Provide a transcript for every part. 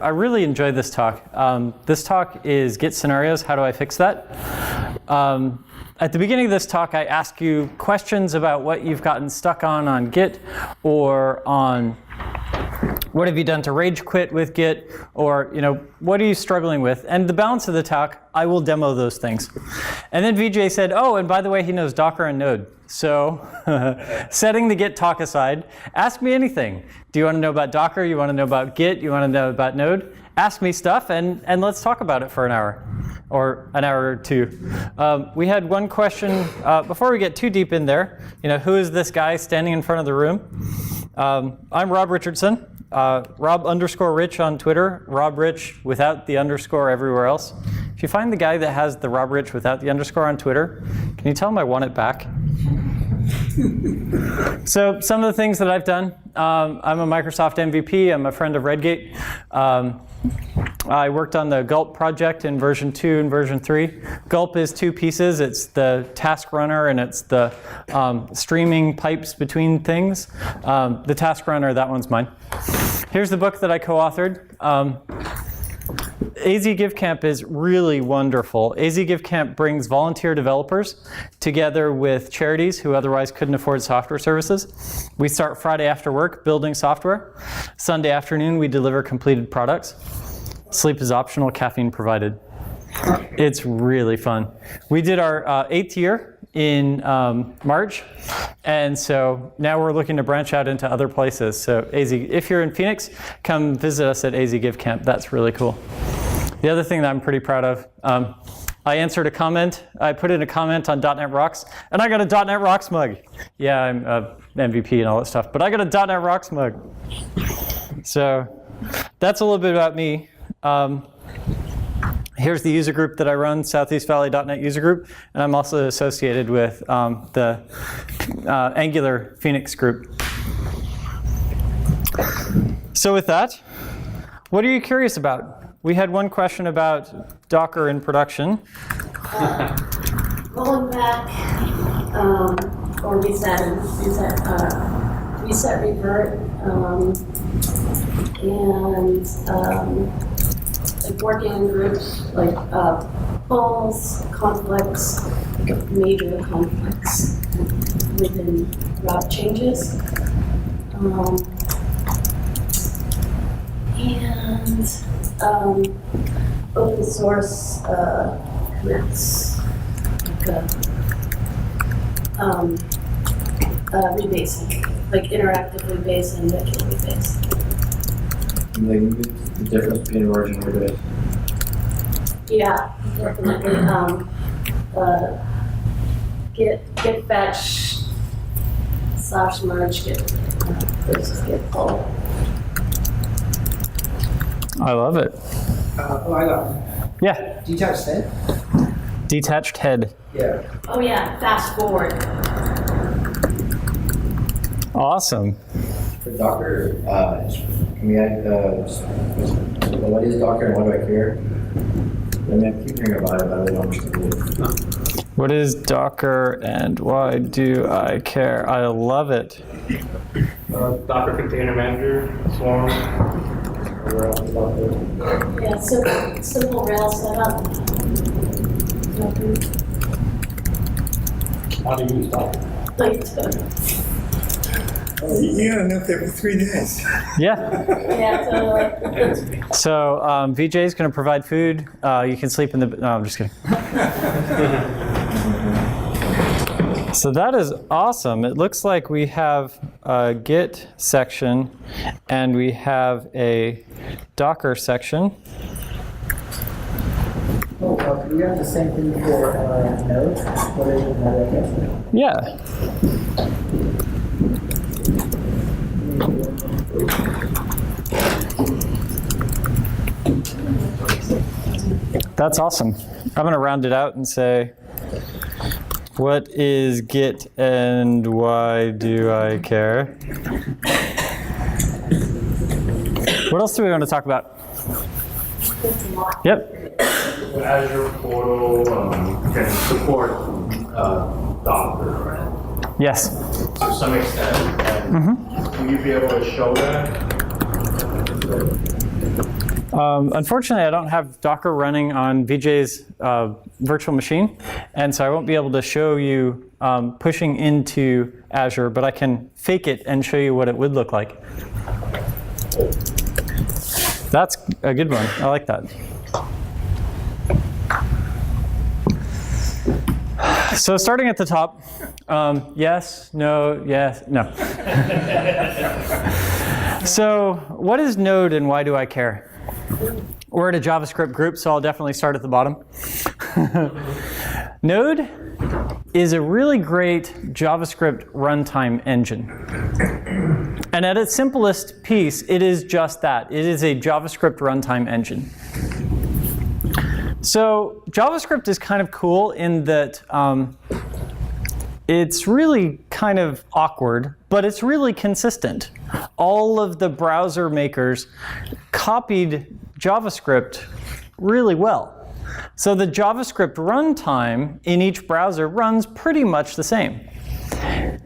I really enjoyed this talk. This talk is Git scenarios. How do I fix that? At the beginning of this talk, I ask you questions about what you've gotten stuck on Git, or on what have you done to rage quit with Git, or what are you struggling with? And the balance of the talk, I will demo those things. And then VJ said, oh, and by the way, he knows Docker and Node. So setting the Git talk aside, ask me anything. Do you want to know about Docker? You want to know about Git? You want to know about Node? Ask me stuff, and let's talk about it for an hour, or an hour or two. We had one question, before we get too deep in there, who is this guy standing in front of the room? I'm Rob Richardson, Rob_Rich on Twitter, Rob Rich without the underscore everywhere else. If you find the guy that has the Rob Rich without the underscore on Twitter, can you tell him I want it back? So some of the things that I've done, I'm a Microsoft MVP. I'm a friend of Redgate. I worked on the Gulp project in version 2 and version 3. Gulp is two pieces. It's the task runner and it's the streaming pipes between things. The task runner, that one's mine. Here's the book that I co-authored. AZ GiveCamp is really wonderful. AZ GiveCamp brings volunteer developers together with charities who otherwise couldn't afford software services. We start Friday after work building software. Sunday afternoon, we deliver completed products. Sleep is optional, caffeine provided. It's really fun. We did our 8th year in March, and so now we're looking to branch out into other places. So AZ, if you're in Phoenix, come visit us at AZ GiveCamp. That's really cool. The other thing that I'm pretty proud of, I answered a comment. I put in a comment on .NET Rocks, and I got a .NET Rocks mug. Yeah, I'm MVP and all that stuff, but I got a .NET Rocks mug. So that's a little bit about me. Here's the user group that I run, Southeast Valley.NET user group, and I'm also associated with the Angular Phoenix group. So with that, what are you curious about? We had one question about Docker in production. Going back, or reset, revert, and like working in groups, like pulls, conflicts, major conflicts within route changes. And open source commits, like rebasing, like interactively based and regularly based. Like the difference between version and rebase. Yeah, definitely. Git fetch / merge Git versus Git pull. I love it. I got one. Yeah. Detached head? Detached head. Yeah. Oh yeah, fast forward. Awesome. For Docker, can we add, what is Docker and why do I care? I mean, I keep hearing about it, but I really don't understand it. What is Docker and why do I care? I love it. Docker Container Manager, Swarm. Yeah, simple Rails setup. How do you use Docker? You gotta know if there were 3 days. Yeah. Yeah, totally. So VJ is going to provide food. You can sleep in the. No, I'm just kidding. So that is awesome. It looks like we have a Git section and we have a Docker section. Oh, do you have the same thing for Node? What is it, Node.js? Yeah. That's awesome. I'm going to round it out and say, what is Git and why do I care? What else do we want to talk about? Yep. Azure portal can support Docker, right? Yes. To some extent. And will you be able to show that? Unfortunately, I don't have Docker running on VJ's virtual machine, and so I won't be able to show you pushing into Azure, but I can fake it and show you what it would look like. That's a good one. I like that. So starting at the top, yes, no, yes, no. So what is Node and why do I care? We're at a JavaScript group, so I'll definitely start at the bottom. Node is a really great JavaScript runtime engine. And at its simplest piece, it is just that. It is a JavaScript runtime engine. So JavaScript is kind of cool in that it's really kind of awkward, but it's really consistent. All of the browser makers copied JavaScript really well. So the JavaScript runtime in each browser runs pretty much the same.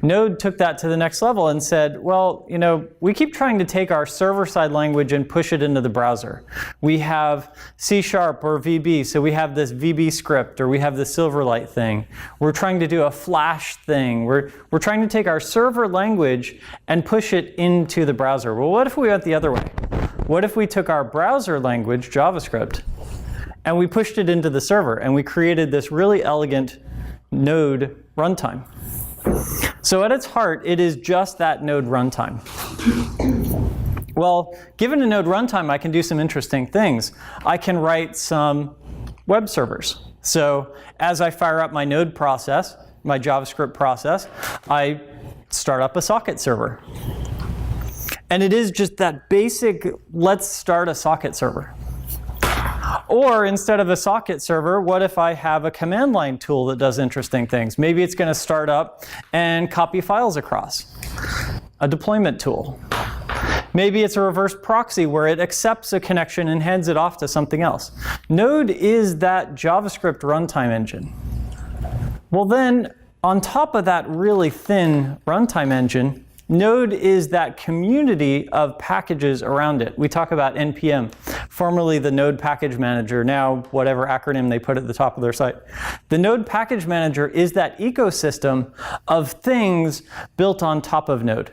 Node took that to the next level and said, well, you know, we keep trying to take our server-side language and push it into the browser. We have C# or VB, so we have this VB script, or we have the Silverlight thing. We're trying to do a Flash thing. We're trying to take our server language and push it into the browser. Well, what if we went the other way? What if we took our browser language, JavaScript, and we pushed it into the server, and we created this really elegant Node runtime? So at its heart, it is just that Node runtime. Well, given a Node runtime, I can do some interesting things. I can write some web servers. So as I fire up my Node process, my JavaScript process, I start up a socket server. And it is just that basic, let's start a socket server. Or instead of a socket server, what if I have a command line tool that does interesting things? Maybe it's going to start up and copy files across. A deployment tool. Maybe it's a reverse proxy where it accepts a connection and hands it off to something else. Node is that JavaScript runtime engine. Well then, on top of that really thin runtime engine, Node is that community of packages around it. We talk about NPM, formerly the Node Package Manager, now whatever acronym they put at the top of their site. The Node Package Manager is that ecosystem of things built on top of Node.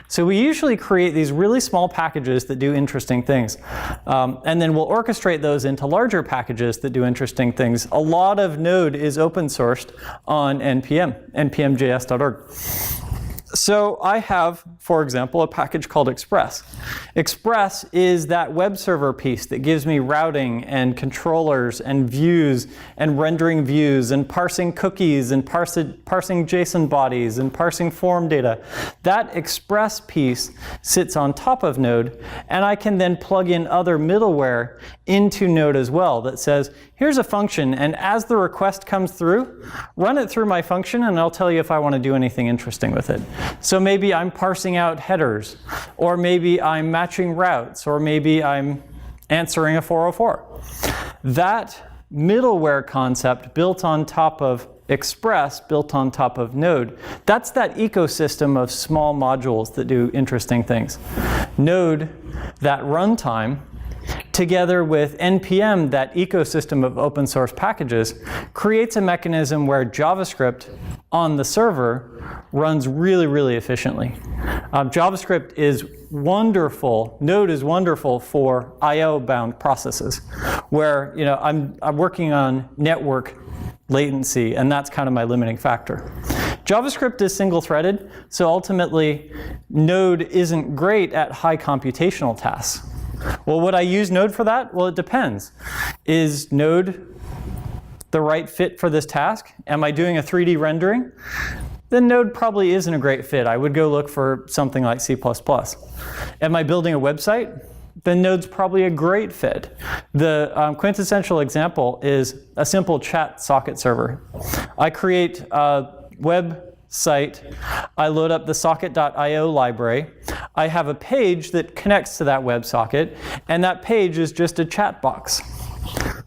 So we usually create these really small packages that do interesting things. And then we'll orchestrate those into larger packages that do interesting things. A lot of Node is open sourced on NPM, npmjs.org. So I have, for example, a package called Express. Express is that web server piece that gives me routing and controllers and views and rendering views and parsing cookies and parsing JSON bodies and parsing form data. That Express piece sits on top of Node, and I can then plug in other middleware into Node as well that says, here's a function, and as the request comes through, run it through my function, and I'll tell you if I want to do anything interesting with it. So maybe I'm parsing out headers, or maybe I'm matching routes, or maybe I'm answering a 404. That middleware concept built on top of Express, built on top of Node, that's that ecosystem of small modules that do interesting things. Node, that runtime, together with NPM, that ecosystem of open source packages, creates a mechanism where JavaScript on the server runs really, really efficiently. JavaScript is wonderful, Node is wonderful for I/O-bound processes, where I'm working on network latency, and that's kind of my limiting factor. JavaScript is single-threaded, so ultimately Node isn't great at high computational tasks. Well, would I use Node for that? Well, it depends. Is Node the right fit for this task? Am I doing a 3D rendering? Then Node probably isn't a great fit. I would go look for something like C++. Am I building a website? Then Node's probably a great fit. The quintessential example is a simple chat socket server. I create a website, I load up the socket.io library, I have a page that connects to that WebSocket, and that page is just a chat box.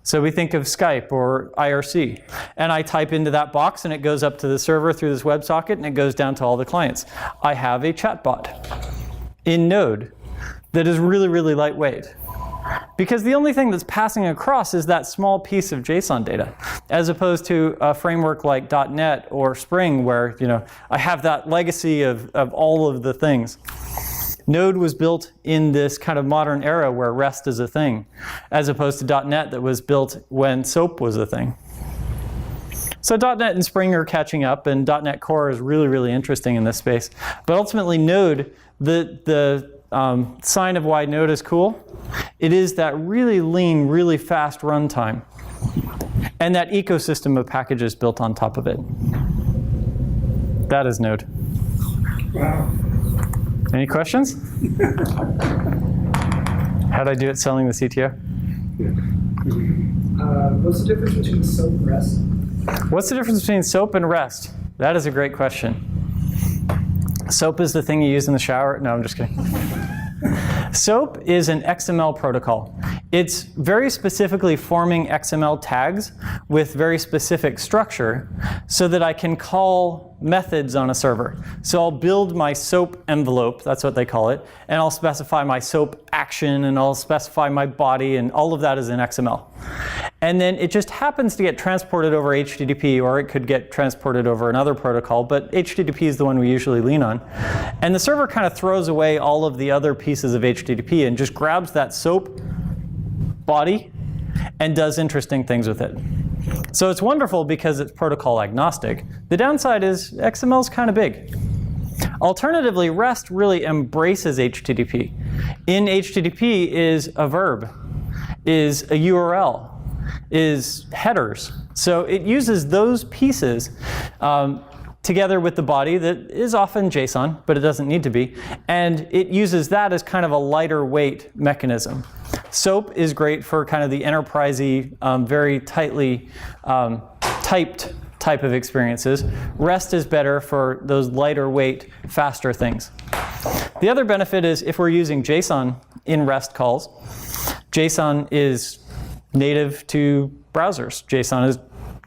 So we think of Skype or IRC, and I type into that box and it goes up to the server through this WebSocket and it goes down to all the clients. I have a chatbot in Node that is really, really lightweight. because the only thing that's passing across is that small piece of JSON data, as opposed to a framework like .NET or Spring, where I have that legacy of all of the things. Node was built in this kind of modern era where REST is a thing, as opposed to .NET that was built when SOAP was a thing. So .NET and Spring are catching up, and .NET Core is really, really interesting in this space. But ultimately, Node, the sign of why Node is cool, it is that really lean, really fast runtime, and that ecosystem of packages built on top of it. That is Node. Wow. Any questions? How'd I do at selling the CTO? What's the difference between SOAP and REST? What's the difference between SOAP and REST? That is a great question. SOAP is the thing you use in the shower. No, I'm just kidding. SOAP is an XML protocol. It's very specifically forming XML tags with very specific structure so that I can call methods on a server. So I'll build my SOAP envelope, that's what they call it, and I'll specify my SOAP action, and I'll specify my body, and all of that is in XML. And then it just happens to get transported over HTTP, or it could get transported over another protocol, but HTTP is the one we usually lean on. And the server kind of throws away all of the other pieces of HTTP and just grabs that SOAP body and does interesting things with it. So it's wonderful because it's protocol agnostic. The downside is XML is kind of big. Alternatively, REST really embraces HTTP. In HTTP is a verb, is a URL, is headers. So it uses those pieces together with the body that is often JSON, but it doesn't need to be. And it uses that as kind of a lighter weight mechanism. SOAP is great for kind of the enterprisey, very tightly typed type of experiences. REST is better for those lighter weight, faster things. The other benefit is if we're using JSON in REST calls, JSON is native to browsers. JSON is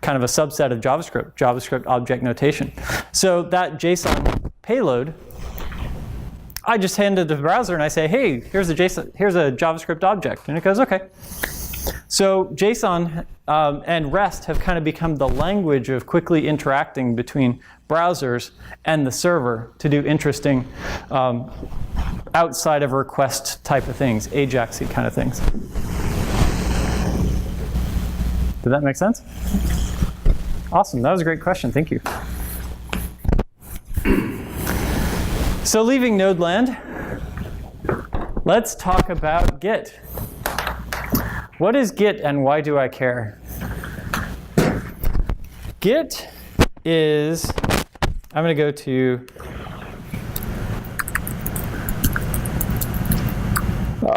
kind of a subset of JavaScript, JavaScript object notation. So that JSON payload, I just hand it to the browser and I say, hey, here's a JavaScript object. And it goes, okay. So JSON and REST have kind of become the language of quickly interacting between browsers and the server to do interesting outside of request type of things, AJAX-y kind of things. Did that make sense? Awesome, that was a great question, thank you. So leaving Node land, let's talk about Git. What is Git and why do I care? Git is, I'm going to go to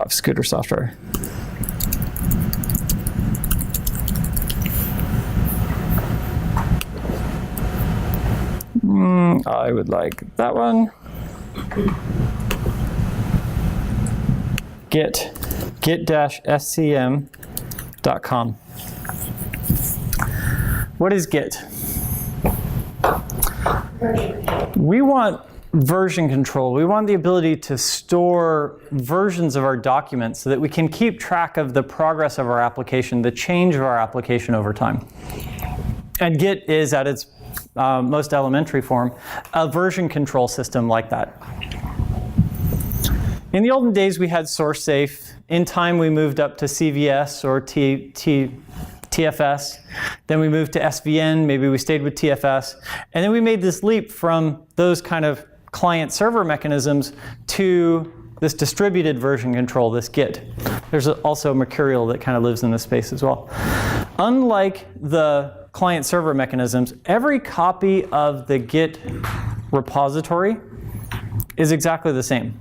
Scooter software. I would like that one. Git-scm.com. What is Git? We want version control. We want the ability to store versions of our documents so that we can keep track of the progress of our application, the change of our application over time. And Git is, at its most elementary form, a version control system like that. In the olden days, we had source safe. In time, we moved up to CVS or TFS. Then we moved to SVN. Maybe we stayed with TFS. And then we made this leap from those kind of client-server mechanisms to this distributed version control, this Git. There's also Mercurial that kind of lives in this space as well. Unlike the client-server mechanisms, every copy of the Git repository is exactly the same.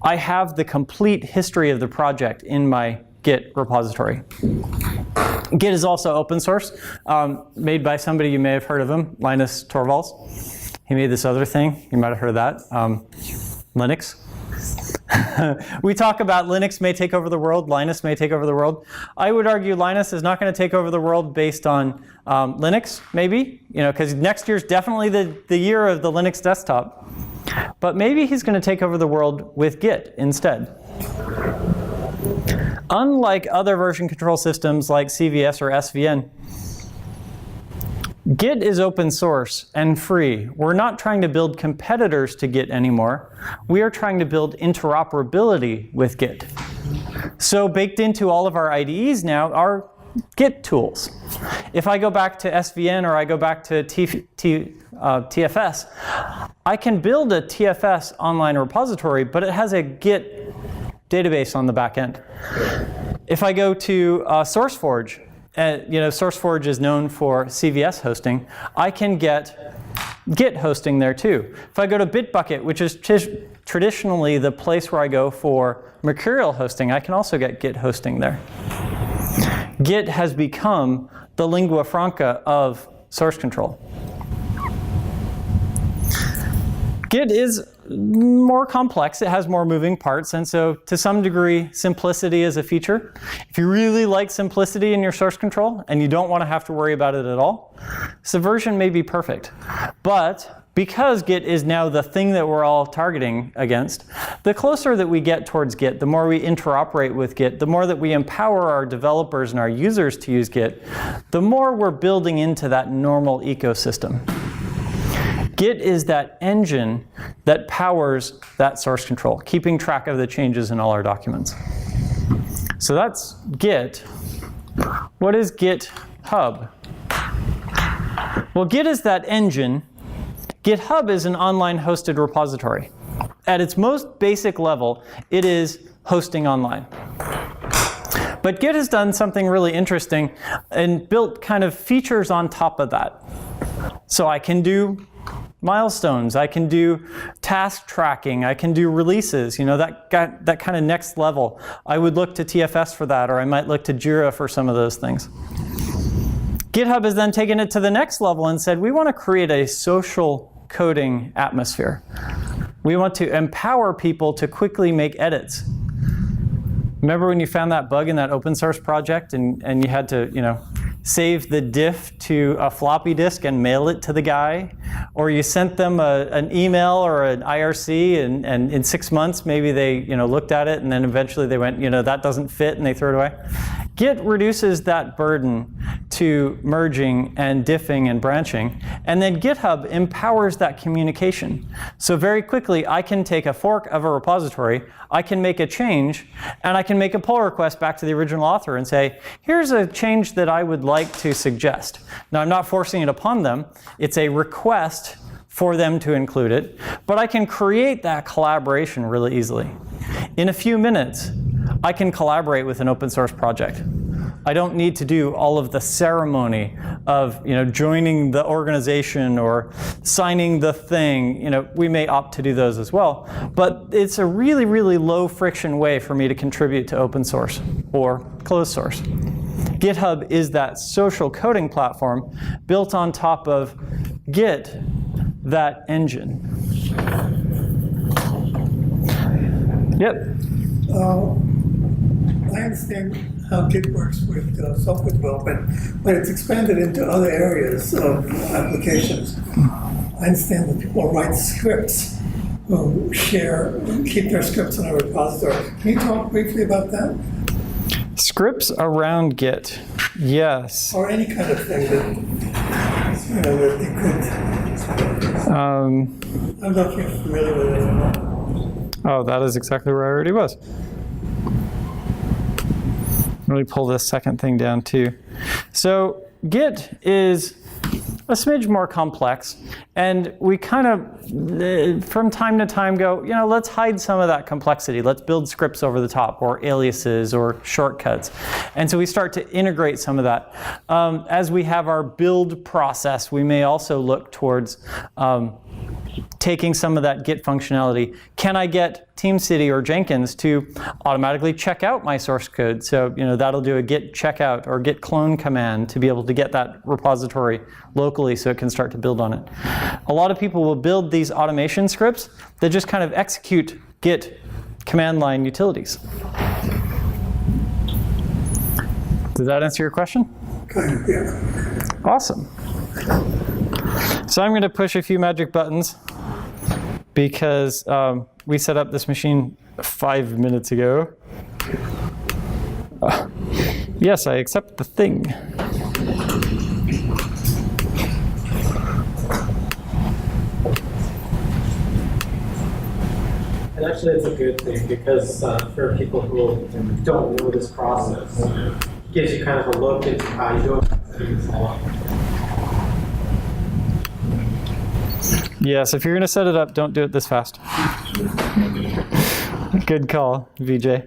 I have the complete history of the project in my Git repository. Git is also open source, made by somebody you may have heard of him, Linus Torvalds. He made this other thing, you might have heard of that, Linux. We talk about Linux may take over the world, Linus may take over the world. I would argue Linus is not going to take over the world based on Linux, maybe, because next year's definitely the year of the Linux desktop. But maybe he's going to take over the world with Git instead. Unlike other version control systems like CVS or SVN, Git is open source and free. We're not trying to build competitors to Git anymore. We are trying to build interoperability with Git. So baked into all of our IDEs now are Git tools. If I go back to SVN or I go back to TFS, I can build a TFS online repository, but it has a Git database on the back end. If I go to SourceForge, SourceForge is known for CVS hosting, I can get Git hosting there too. If I go to Bitbucket, which is traditionally the place where I go for Mercurial hosting, I can also get Git hosting there. Git has become the lingua franca of source control. Git is more complex. It has more moving parts, and so to some degree, simplicity is a feature. If you really like simplicity in your source control and you don't want to have to worry about it at all, Subversion may be perfect. But because Git is now the thing that we're all targeting against, the closer that we get towards Git, the more we interoperate with Git, the more that we empower our developers and our users to use Git, the more we're building into that normal ecosystem. Git is that engine that powers that source control, keeping track of the changes in all our documents. So that's Git. What is GitHub? Well, Git is that engine. GitHub is an online hosted repository. At its most basic level, it is hosting online. But Git has done something really interesting and built kind of features on top of that. So I can do milestones, I can do task tracking, I can do releases, that kind of next level. I would look to TFS for that, or I might look to Jira for some of those things. GitHub has then taken it to the next level and said, we want to create a social coding atmosphere. We want to empower people to quickly make edits. Remember when you found that bug in that open source project and you had to, save the diff to a floppy disk and mail it to the guy? Or you sent them an email or an IRC and in 6 months maybe they looked at it and then eventually they went, that doesn't fit, and they threw it away? Git reduces that burden to merging and diffing and branching, and then GitHub empowers that communication. So very quickly I can take a fork of a repository, I can make a change, and I can make a pull request back to the original author and say, here's a change that I would like to suggest. Now I'm not forcing it upon them, it's a request for them to include it, but I can create that collaboration really easily. In a few minutes, I can collaborate with an open source project. I don't need to do all of the ceremony of joining the organization or signing the thing. We may opt to do those as well, but it's a really, really low friction way for me to contribute to open source or closed source. GitHub is that social coding platform built on top of Git, that engine. Yep. I understand how Git works with software development, but it's expanded into other areas of applications. I understand that people write scripts who keep their scripts in a repository. Can you talk briefly about that? Scripts around Git, yes. Or any kind of thing that they could. I don't know if you're familiar with it or not. Oh, that is exactly where I already was. Let me pull this second thing down too. So Git is a smidge more complex, and we kind of, from time to time, go, let's hide some of that complexity. Let's build scripts over the top, or aliases, or shortcuts. And so we start to integrate some of that. As we have our build process, we may also look towards taking some of that Git functionality. Can I get TeamCity or Jenkins to automatically check out my source code? So that'll do a git checkout or git clone command to be able to get that repository locally so it can start to build on it. A lot of people will build these automation scripts that just kind of execute Git command line utilities. Does that answer your question? Kind of, yeah. Awesome. So I'm going to push a few magic buttons because we set up this machine 5 minutes ago. Yes, I accept the thing. And actually, it's a good thing because for people who don't know this process, it gives you kind of a look into how you go things along. Yes, if you're going to set it up, don't do it this fast. Good call, VJ.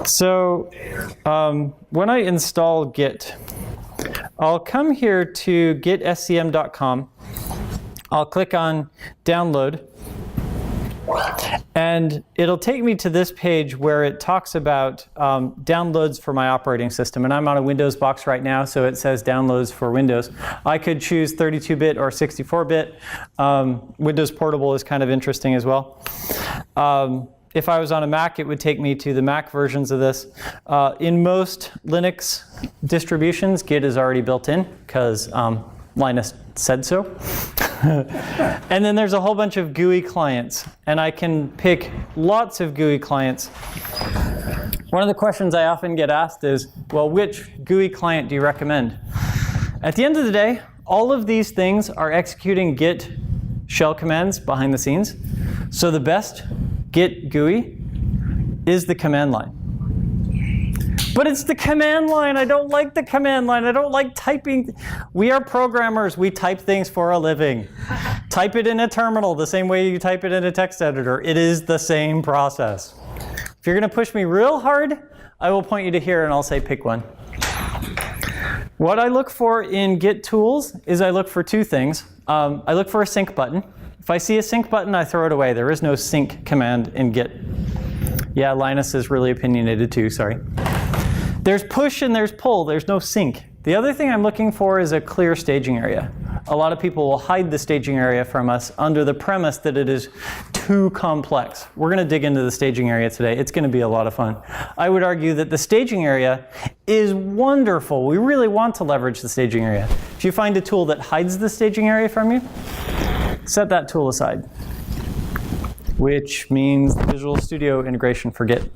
So when I install Git, I'll come here to gitscm.com. I'll click on download. And it'll take me to this page where it talks about downloads for my operating system. And I'm on a Windows box right now, so it says downloads for Windows. I could choose 32-bit or 64-bit. Windows Portable is kind of interesting as well. If I was on a Mac, it would take me to the Mac versions of this. In most Linux distributions, Git is already built in because Linus said so. And then there's a whole bunch of GUI clients, and I can pick lots of GUI clients. One of the questions I often get asked is, well, which GUI client do you recommend? At the end of the day, all of these things are executing Git shell commands behind the scenes. So the best Git GUI is the command line. But it's the command line. I don't like the command line. I don't like typing. We are programmers. We type things for a living. Type it in a terminal the same way you type it in a text editor. It is the same process. If you're going to push me real hard, I will point you to here and I'll say pick one. What I look for in Git tools is I look for two things. I look for a sync button. If I see a sync button, I throw it away. There is no sync command in Git. Yeah, Linus is really opinionated too, sorry. There's push and there's pull. There's no sync. The other thing I'm looking for is a clear staging area. A lot of people will hide the staging area from us under the premise that it is too complex. We're going to dig into the staging area today. It's going to be a lot of fun. I would argue that the staging area is wonderful. We really want to leverage the staging area. If you find a tool that hides the staging area from you, set that tool aside, which means Visual Studio integration for Git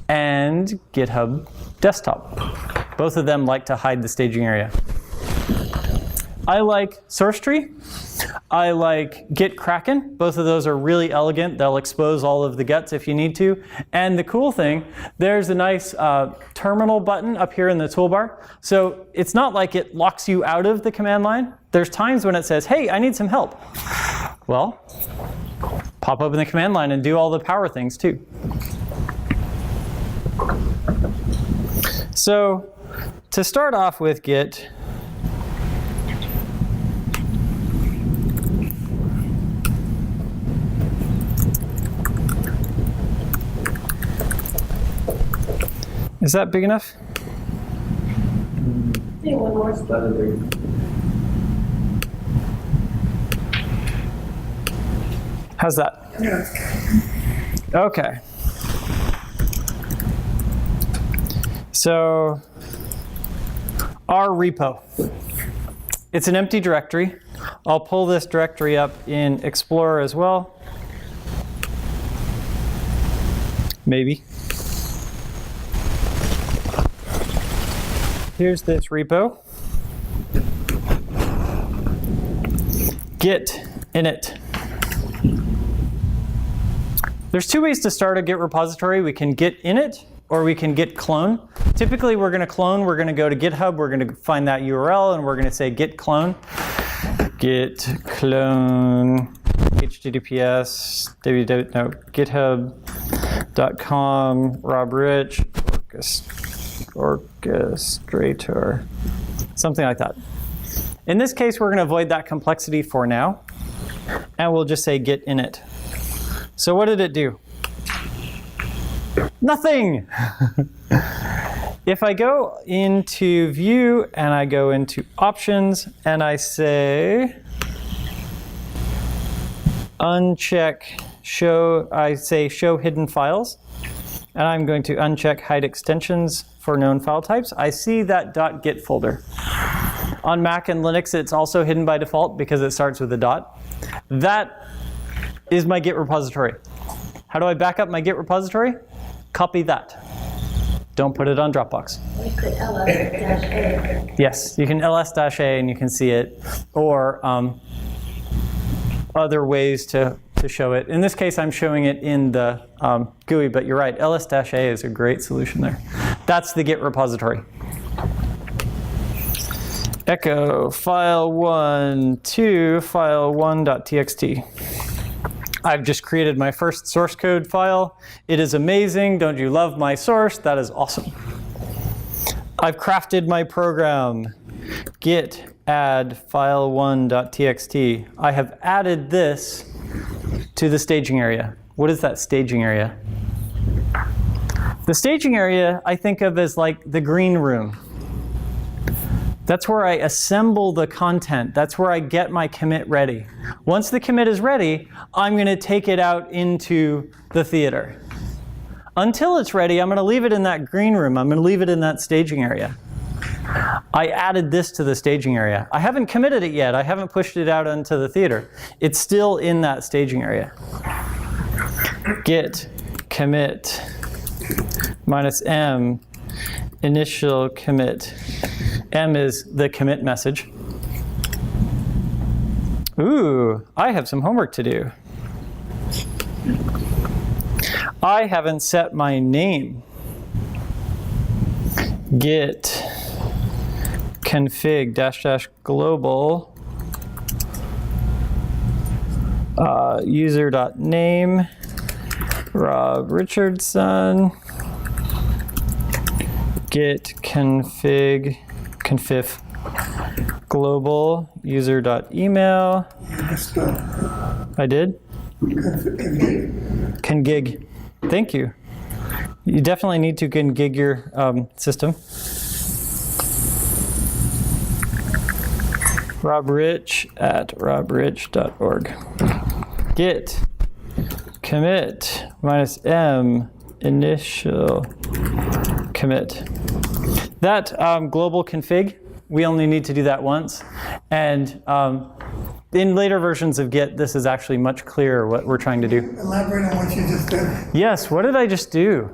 and GitHub Desktop. Both of them like to hide the staging area. I like SourceTree. I like Git Kraken. Both of those are really elegant. They'll expose all of the guts if you need to. And the cool thing, there's a nice terminal button up here in the toolbar. So it's not like it locks you out of the command line. There's times when it says, hey, I need some help. Well, pop open the command line and do all the power things too. So to start off with Git, is that big enough? Hey, one more. How's that? Okay. So our repo. It's an empty directory. I'll pull this directory up in Explorer as well. Maybe. Here's this repo. Git init. There's two ways to start a Git repository. We can git init or we can git clone. Typically we're going to clone. We're going to go to GitHub. We're going to find that URL and we're going to say git clone. Git clone https github.com Rob Rich orchestrator, something like that. In this case, we're going to avoid that complexity for now, and we'll just say git init. So what did it do? Nothing! If I go into view and I go into options and I say uncheck show, I say show hidden files, and I'm going to uncheck hide extensions for known file types, I see that .git folder. On Mac and Linux, it's also hidden by default because it starts with a dot. That is my Git repository. How do I back up my Git repository? Copy that. Don't put it on Dropbox. Like the ls-a. Yes, you can ls-a and you can see it, or other ways to show it. In this case, I'm showing it in the GUI, but you're right, ls-a is a great solution there. That's the Git repository. Echo file1 to file1.txt. I've just created my first source code file. It is amazing. Don't you love my source? That is awesome. I've crafted my program. Git add file1.txt. I have added this to the staging area. What is that staging area? The staging area I think of as like the green room. That's where I assemble the content. That's where I get my commit ready. Once the commit is ready, I'm going to take it out into the theater. Until it's ready, I'm going to leave it in that green room. I'm going to leave it in that staging area. I added this to the staging area. I haven't committed it yet. I haven't pushed it out into the theater. It's still in that staging area. Git commit -m initial commit. M is the commit message. Ooh, I have some homework to do. I haven't set my name. Git config -- global user.name Rob Richardson. Git config global user.email. I did? Config. Thank you. You definitely need to config your system. robrich@robrich.org. Git commit -m initial commit. That global config, we only need to do that once. And in later versions of Git, this is actually much clearer what we're trying to do. Elaborate on what you just did. Yes, what did I just do?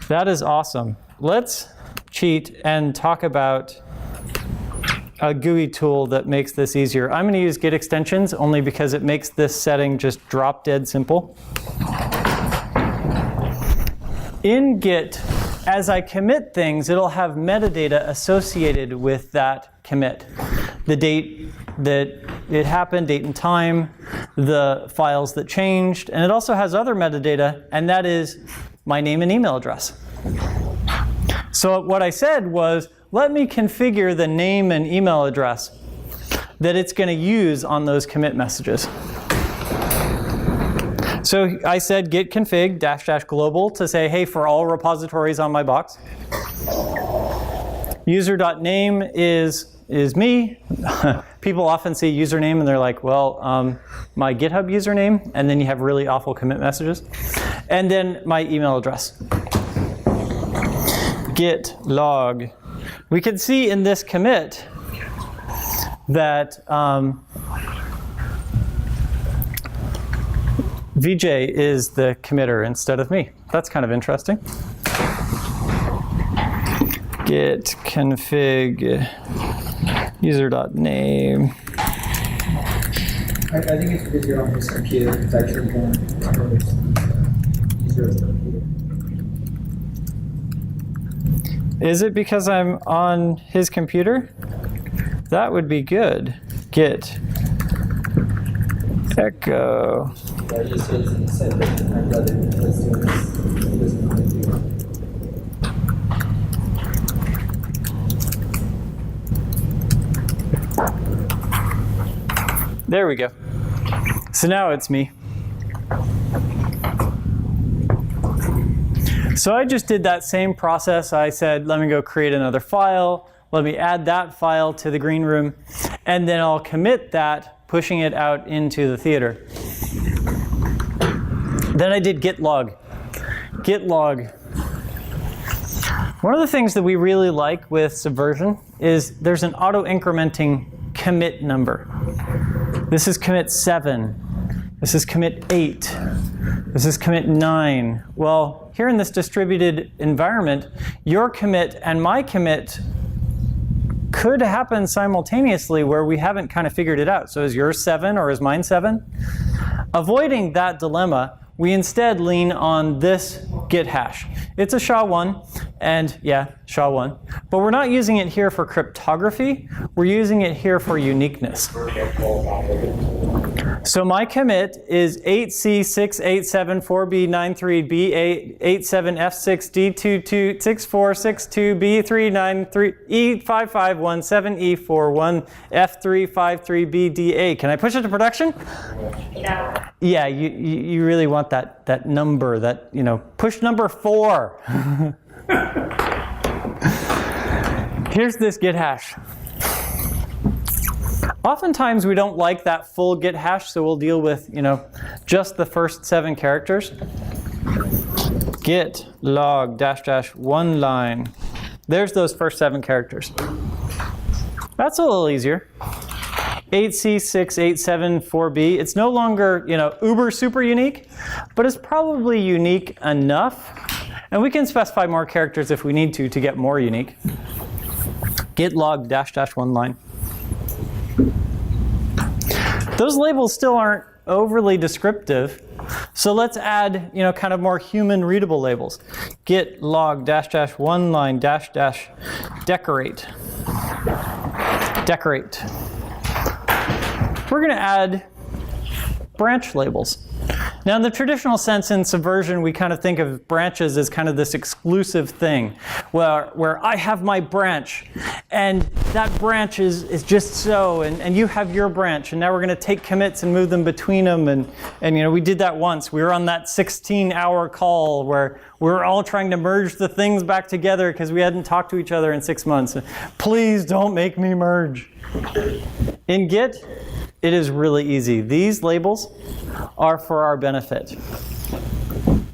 That is awesome. Let's cheat and talk about a GUI tool that makes this easier. I'm going to use Git extensions only because it makes this setting just drop dead simple. In Git, as I commit things, it'll have metadata associated with that commit. The date that it happened, date and time, the files that changed, and it also has other metadata, and that is my name and email address. So what I said was, let me configure the name and email address that it's going to use on those commit messages. So I said git config -- global to say, hey, for all repositories on my box. User.name is me. People often see username and they're like, well, my GitHub username, and then you have really awful commit messages. And then my email address. Git log. We can see in this commit that VJ is the committer instead of me. That's kind of interesting. Git config user.name. I think it's because you're on his computer. It's actually going to his computer. Is it because I'm on his computer? That would be good. Git echo. Yeah, you said that my brother was doing this. He doesn't know how to do it. There we go. So now it's me. So I just did that same process. I said, let me go create another file. Let me add that file to the green room. And then I'll commit that, pushing it out into the theater. Then I did git log. Git log. One of the things that we really like with Subversion is there's an auto-incrementing commit number. This is commit 7. This is commit 8. This is commit 9. Well, here in this distributed environment, your commit and my commit could happen simultaneously where we haven't kind of figured it out. So is yours 7 or is mine 7? Avoiding that dilemma, we instead lean on this git hash. It's a SHA-1, and yeah, SHA-1. But we're not using it here for cryptography. We're using it here for uniqueness. So my commit is 8C6874893B877F6D226462B39385517E41F353BDA. Can I push it to production? No. Yeah, you really want that number, that, push number 4. Here's this git hash. Oftentimes we don't like that full git hash, so we'll deal with, just the first 7 characters. Git log -- one line. There's those first 7 characters. That's a little easier. 8C6874B. It's no longer, uber super unique, but it's probably unique enough. And we can specify more characters if we need to get more unique. Git log -- one line. Those labels still aren't overly descriptive, so let's add, kind of more human readable labels. Git log -- one line -- decorate. Decorate. We're going to add branch labels. Now, in the traditional sense in Subversion, we kind of think of branches as kind of this exclusive thing, where I have my branch, and that branch is just so, and you have your branch, and now we're going to take commits and move them between them, and we did that once. We were on that 16-hour call where we were all trying to merge the things back together because we hadn't talked to each other in 6 months. Please don't make me merge. In Git, it is really easy. These labels are for our benefit.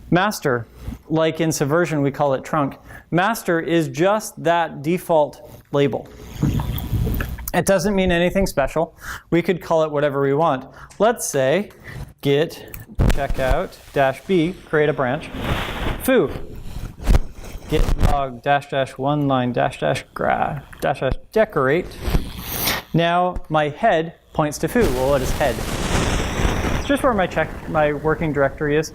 Master, like in Subversion, we call it trunk. Master is just that default label. It doesn't mean anything special. We could call it whatever we want. Let's say git checkout -b, create a branch, foo. Git log -- one line -- decorate. Now my head points to foo. Well, what is head? It's just where my working directory is.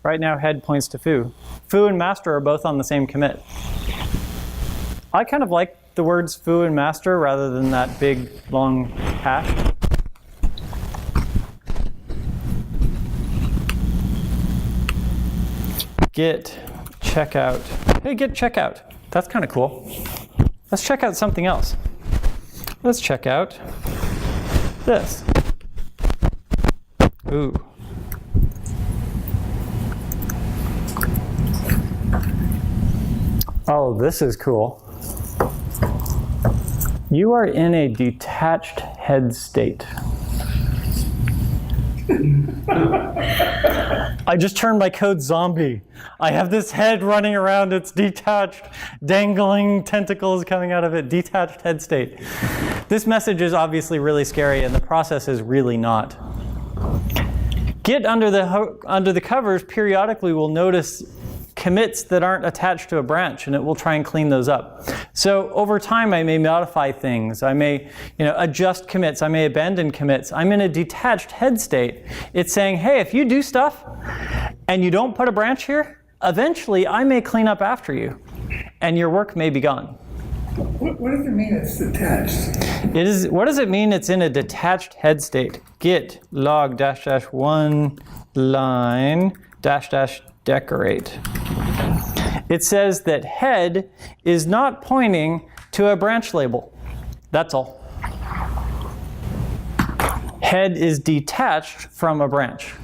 Right now, head points to foo. Foo and master are both on the same commit. I kind of like the words foo and master rather than that big, long hash. Git checkout. Hey, git checkout. That's kind of cool. Let's check out something else. Let's check out this. Ooh. Oh, this is cool. You are in a detached head state. I just turned my code zombie. I have this head running around, it's detached, dangling tentacles coming out of it, detached head state. This message is obviously really scary, and the process is really not. Git under the covers periodically will notice commits that aren't attached to a branch, and it will try and clean those up. So over time, I may modify things. I may adjust commits. I may abandon commits. I'm in a detached head state. It's saying, hey, if you do stuff and you don't put a branch here, eventually I may clean up after you, and your work may be gone. What does it mean it's detached? What does it mean it's in a detached head state? Git log -- one line -- decorate. It says that head is not pointing to a branch label. That's all. Head is detached from a branch.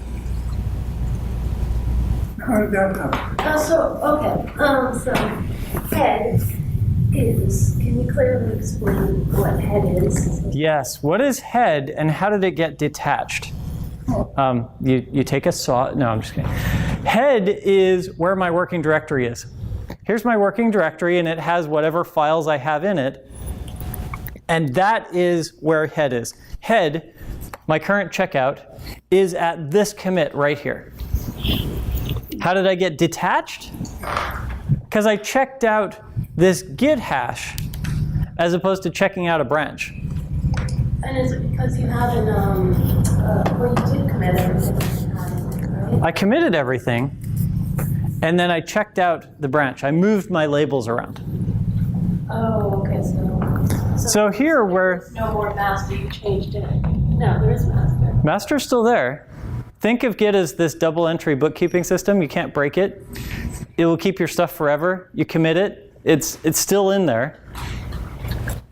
How did that happen? So head is, can you clearly explain what head is? Yes, what is head and how did it get detached? You take a saw, no, I'm just kidding. Head is where my working directory is. Here's my working directory, and it has whatever files I have in it. And that is where head is. Head, my current checkout, is at this commit right here. How did I get detached? Because I checked out this Git hash as opposed to checking out a branch. And is it because you haven't, well, you did commit everything, right? I committed everything, and then I checked out the branch. I moved my labels around. Oh, okay, So here where there's no more master, you changed it. No, there is master. master's still there. Think of Git as this double entry bookkeeping system. You can't break it. It will keep your stuff forever. You commit it, it's still in there.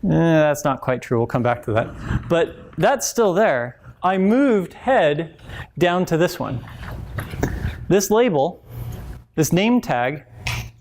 That's not quite true. We'll come back to that. But that's still there. I moved head down to this one. This label, this name tag,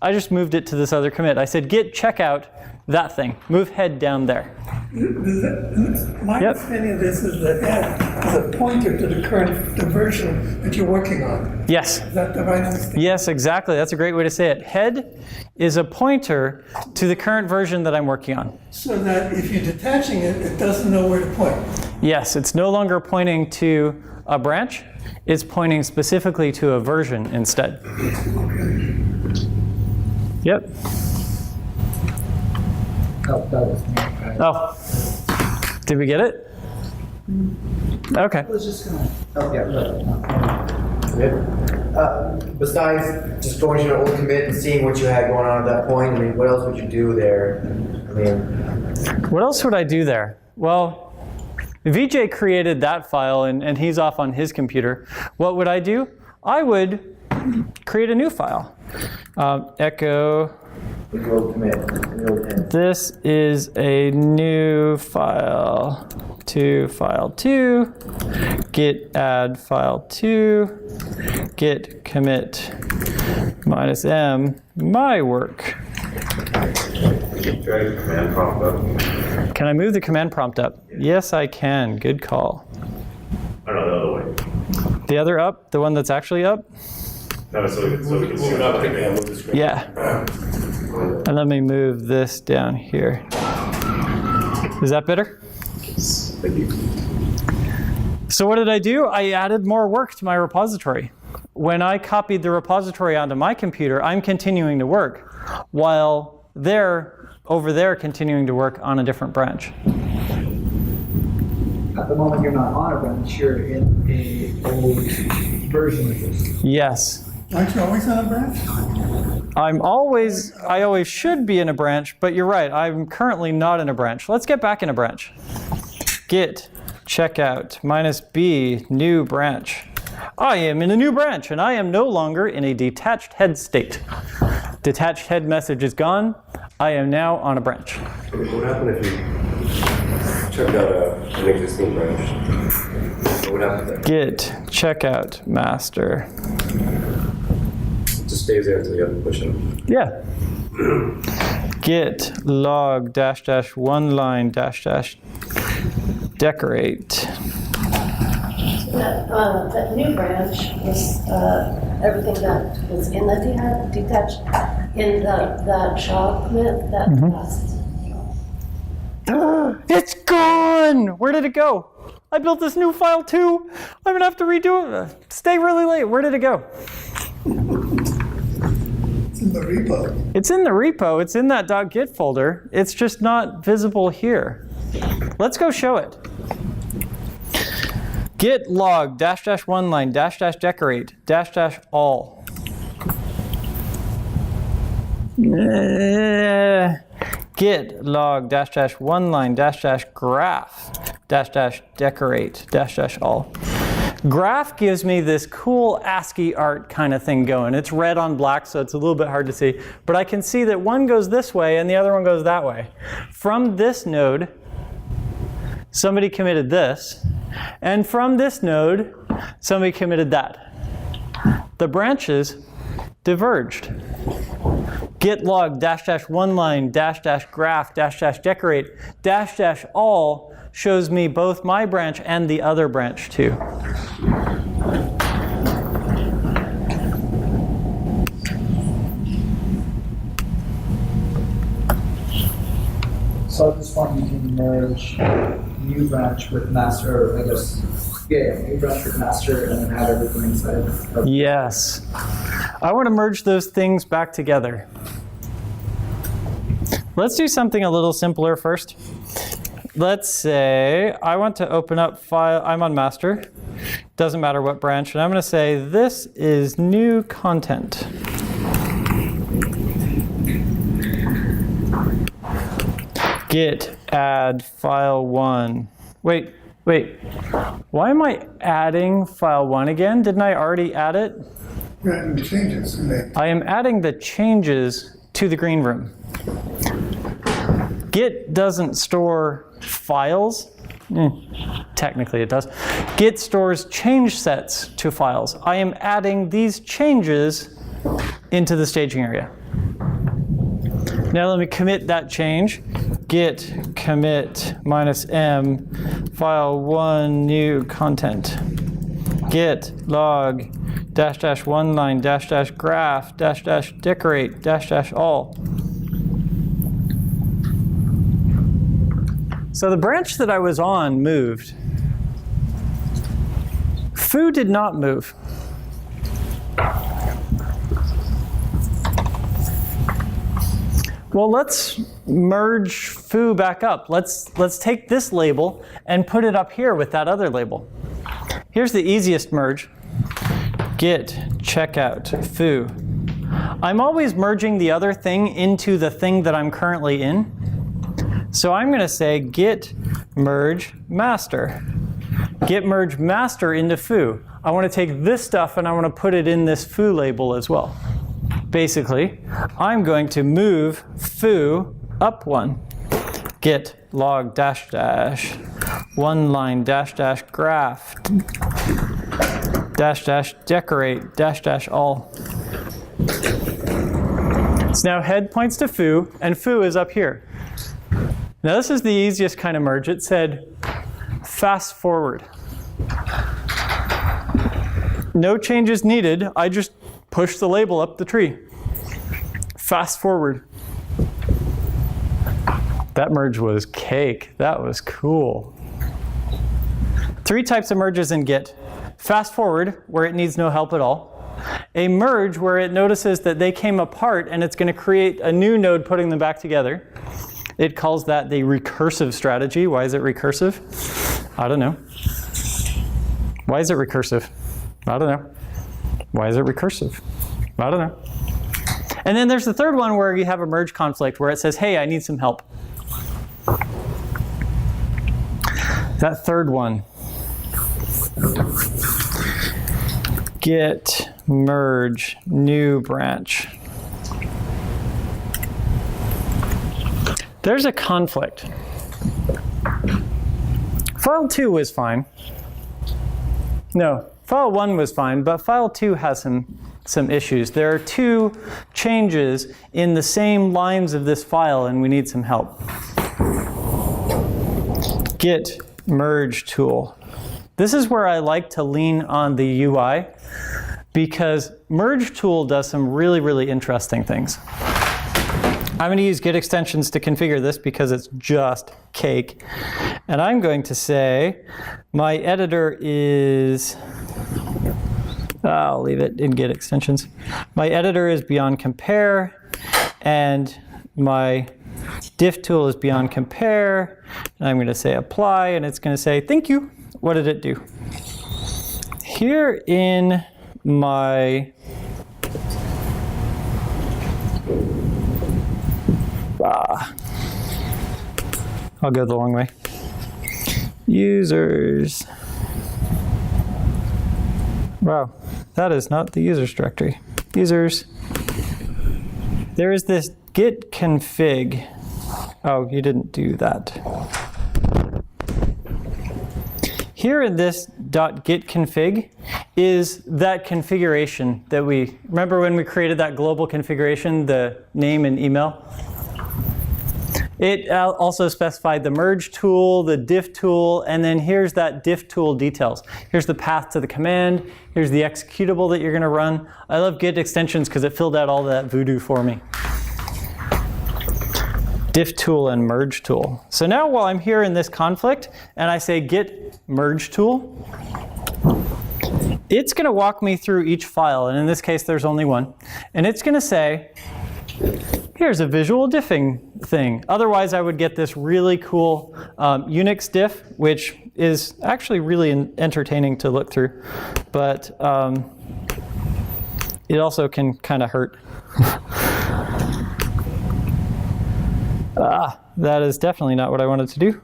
I just moved it to this other commit. I said git checkout that thing. Move head down there. My understanding of this is that head is a pointer to the current version that you're working on. Yes. Is that the right understanding? Yes, exactly. That's a great way to say it. Head is a pointer to the current version that I'm working on. So that if you're detaching it, it doesn't know where to point. Yes, it's no longer pointing to a branch. It's pointing specifically to a version instead. Yep. Oh, that was me. Right. Oh, did we get it? Okay. I was just gonna. Oh yeah. Right. Besides just going to your old commit and seeing what you had going on at that point, I mean, what else would you do there? I mean, What else would I do there? Well, VJ created that file, and he's off on his computer. What would I do? I would create a new file. Echo. your old commit, your old end. This is a new file to file 2, git add file 2, git commit -m, my work. Drag the command prompt up. Can I move the command prompt up? Yes, I can. Good call. I don't know, the other way. The other up, the one that's actually up? No, so we can see that command. Yeah. And let me move this down here. Is that better? Thank you. So what did I do? I added more work to my repository. When I copied the repository onto my computer, I'm continuing to work, while they're over there continuing to work on a different branch. At the moment, you're not on a branch. You're in a old version of this. Yes. Aren't you always on a branch? I always should be in a branch, but you're right, I'm currently not in a branch. Let's get back in a branch. Git checkout -b new branch. I am in a new branch, and I am no longer in a detached head state. Detached head message is gone. I am now on a branch. What happened if you checked out an existing branch? What would happen there? Git checkout master. It just stays there until you have to push it. Yeah. Git log -- one line -- decorate. That new branch was everything that was in the detached, in that shop commit, that last. It's gone! Where did it go? I built this new file too. I'm gonna have to redo it. Stay really late. Where did it go? It's in the repo. It's in the repo. It's in that .git folder. It's just not visible here. Let's go show it. Git log -- one line -- decorate -- all. Git log -- one line -- graph -- decorate -- all. Graph gives me this cool ASCII art kind of thing going. It's red on black, so it's a little bit hard to see. But I can see that one goes this way and the other one goes that way. From this node, somebody committed this. And from this node, somebody committed that. The branches diverged. Git log -- one line -- graph -- decorate -- all shows me both my branch and the other branch too. So this one you can merge new branch with master, I guess. Yeah, new branch with master and then have everything inside. Yes. I want to merge those things back together. Let's do something a little simpler first. Let's say I want to open up file. I'm on master. Doesn't matter what branch. And I'm going to say this is new content. Git add file 1. Wait. Why am I adding file 1 again? Didn't I already add it? You're adding the changes in there. I am adding the changes to the green room. Git doesn't store files. Technically it does. Git stores change sets to files. I am adding these changes into the staging area. Now let me commit that change. Git commit -m file 1 new content. Git log --1 line --graph --decorate --all. So the branch that I was on moved. Foo did not move. Well, let's merge foo back up. Let's take this label and put it up here with that other label. Here's the easiest merge. Git checkout foo. I'm always merging the other thing into the thing that I'm currently in. So I'm going to say git merge master. Git merge master into foo. I want to take this stuff and I want to put it in this foo label as well. Basically, I'm going to move foo up 1. Git log --1 line --graph --decorate --all. So now head points to foo, and foo is up here. Now this is the easiest kind of merge. It said fast forward. No changes needed. I just push the label up the tree. Fast forward. That merge was cake. That was cool. 3 types of merges in Git. Fast forward, where it needs no help at all. A merge where it notices that they came apart and it's going to create a new node putting them back together. It calls that the recursive strategy. Why is it recursive? I don't know. Why is it recursive? I don't know. Why is it recursive? I don't know. And then there's the third one where you have a merge conflict where it says, hey, I need some help. That third one. Git merge new branch. There's a conflict. File 2 was fine. No, file 1 was fine, but file 2 has some issues. There are 2 changes in the same lines of this file, and we need some help. Git merge tool. This is where I like to lean on the UI, because merge tool does some really, really interesting things. I'm going to use Git extensions to configure this because it's just cake. And I'm going to say my editor is, I'll leave it in Git extensions. My editor is beyond compare, and my diff tool is beyond compare. And I'm going to say apply, and it's going to say, thank you. What did it do? Here in my I'll go the long way. Users. Wow, that is not the users directory. Users. There is this git config. Oh, you didn't do that. Here in this .git config is that configuration that we, remember when we created that global configuration, the name and email? It also specified the merge tool, the diff tool, and then here's that diff tool details. Here's the path to the command. Here's the executable that you're going to run. I love Git extensions because it filled out all that voodoo for me. diff tool and merge tool. So now while I'm here in this conflict and I say git merge tool, it's going to walk me through each file, and in this case there's only one, and it's going to say, here's a visual diffing thing. Otherwise I would get this really cool Unix diff, which is actually really entertaining to look through, but it also can kind of hurt. That is definitely not what I wanted to do.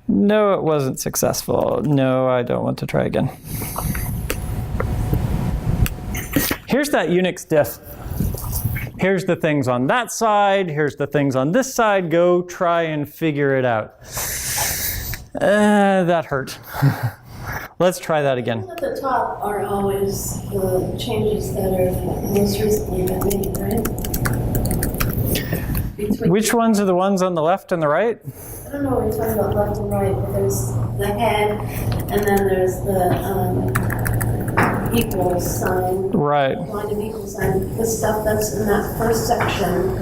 No, it wasn't successful. No, I don't want to try again. Here's that Unix diff. Here's the things on that side. Here's the things on this side. Go try and figure it out. That hurt. Let's try that again. At the top are always the changes that are most recently been made, right? Which ones are the ones on the left and the right? I don't know what you're talking about left and right, but there's the head, and then there's the equal sign. Right. Line of equal sign. The stuff that's in that first section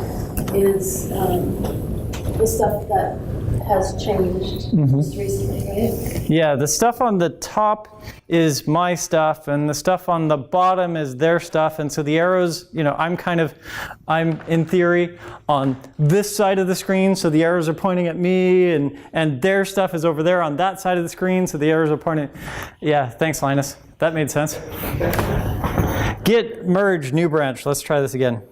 is the stuff that has changed most recently, right? Yeah, the stuff on the top is my stuff, and the stuff on the bottom is their stuff, and so the arrows, you know, I'm in theory on this side of the screen, so the arrows are pointing at me, and their stuff is over there on that side of the screen, so the arrows are pointing. Yeah, thanks, Linus. That made sense. Git merge new branch. Let's try this again.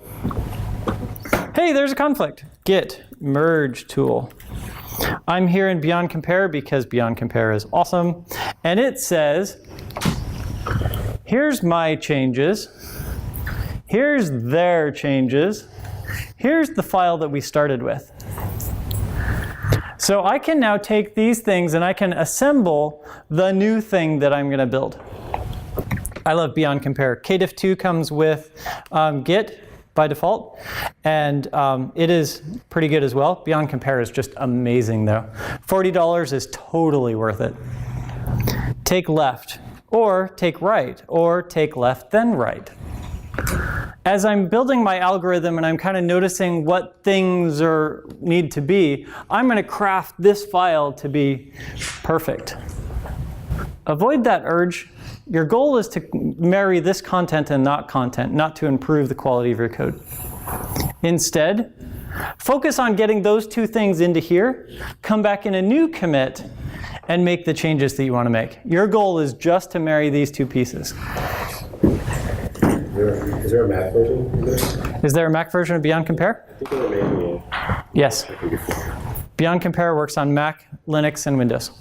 Hey, there's a conflict. Git merge tool. I'm here in Beyond Compare because Beyond Compare is awesome. And it says, here's my changes. Here's their changes. Here's the file that we started with. So I can now take these things and I can assemble the new thing that I'm going to build. I love Beyond Compare. Kdiff2 comes with Git by default, and it is pretty good as well. Beyond Compare is just amazing though. $40 is totally worth it. Take left, or take right, or take left then right. As I'm building my algorithm and I'm kind of noticing what things need to be, I'm going to craft this file to be perfect. Avoid that urge. Your goal is to marry this content and not content, not to improve the quality of your code. Instead, focus on getting those two things into here, come back in a new commit, and make the changes that you want to make. Your goal is just to marry these two pieces. Is there a Mac version of this? Is there a Mac version of Beyond Compare? I think they were making it. Yes. Beyond Compare works on Mac, Linux, and Windows.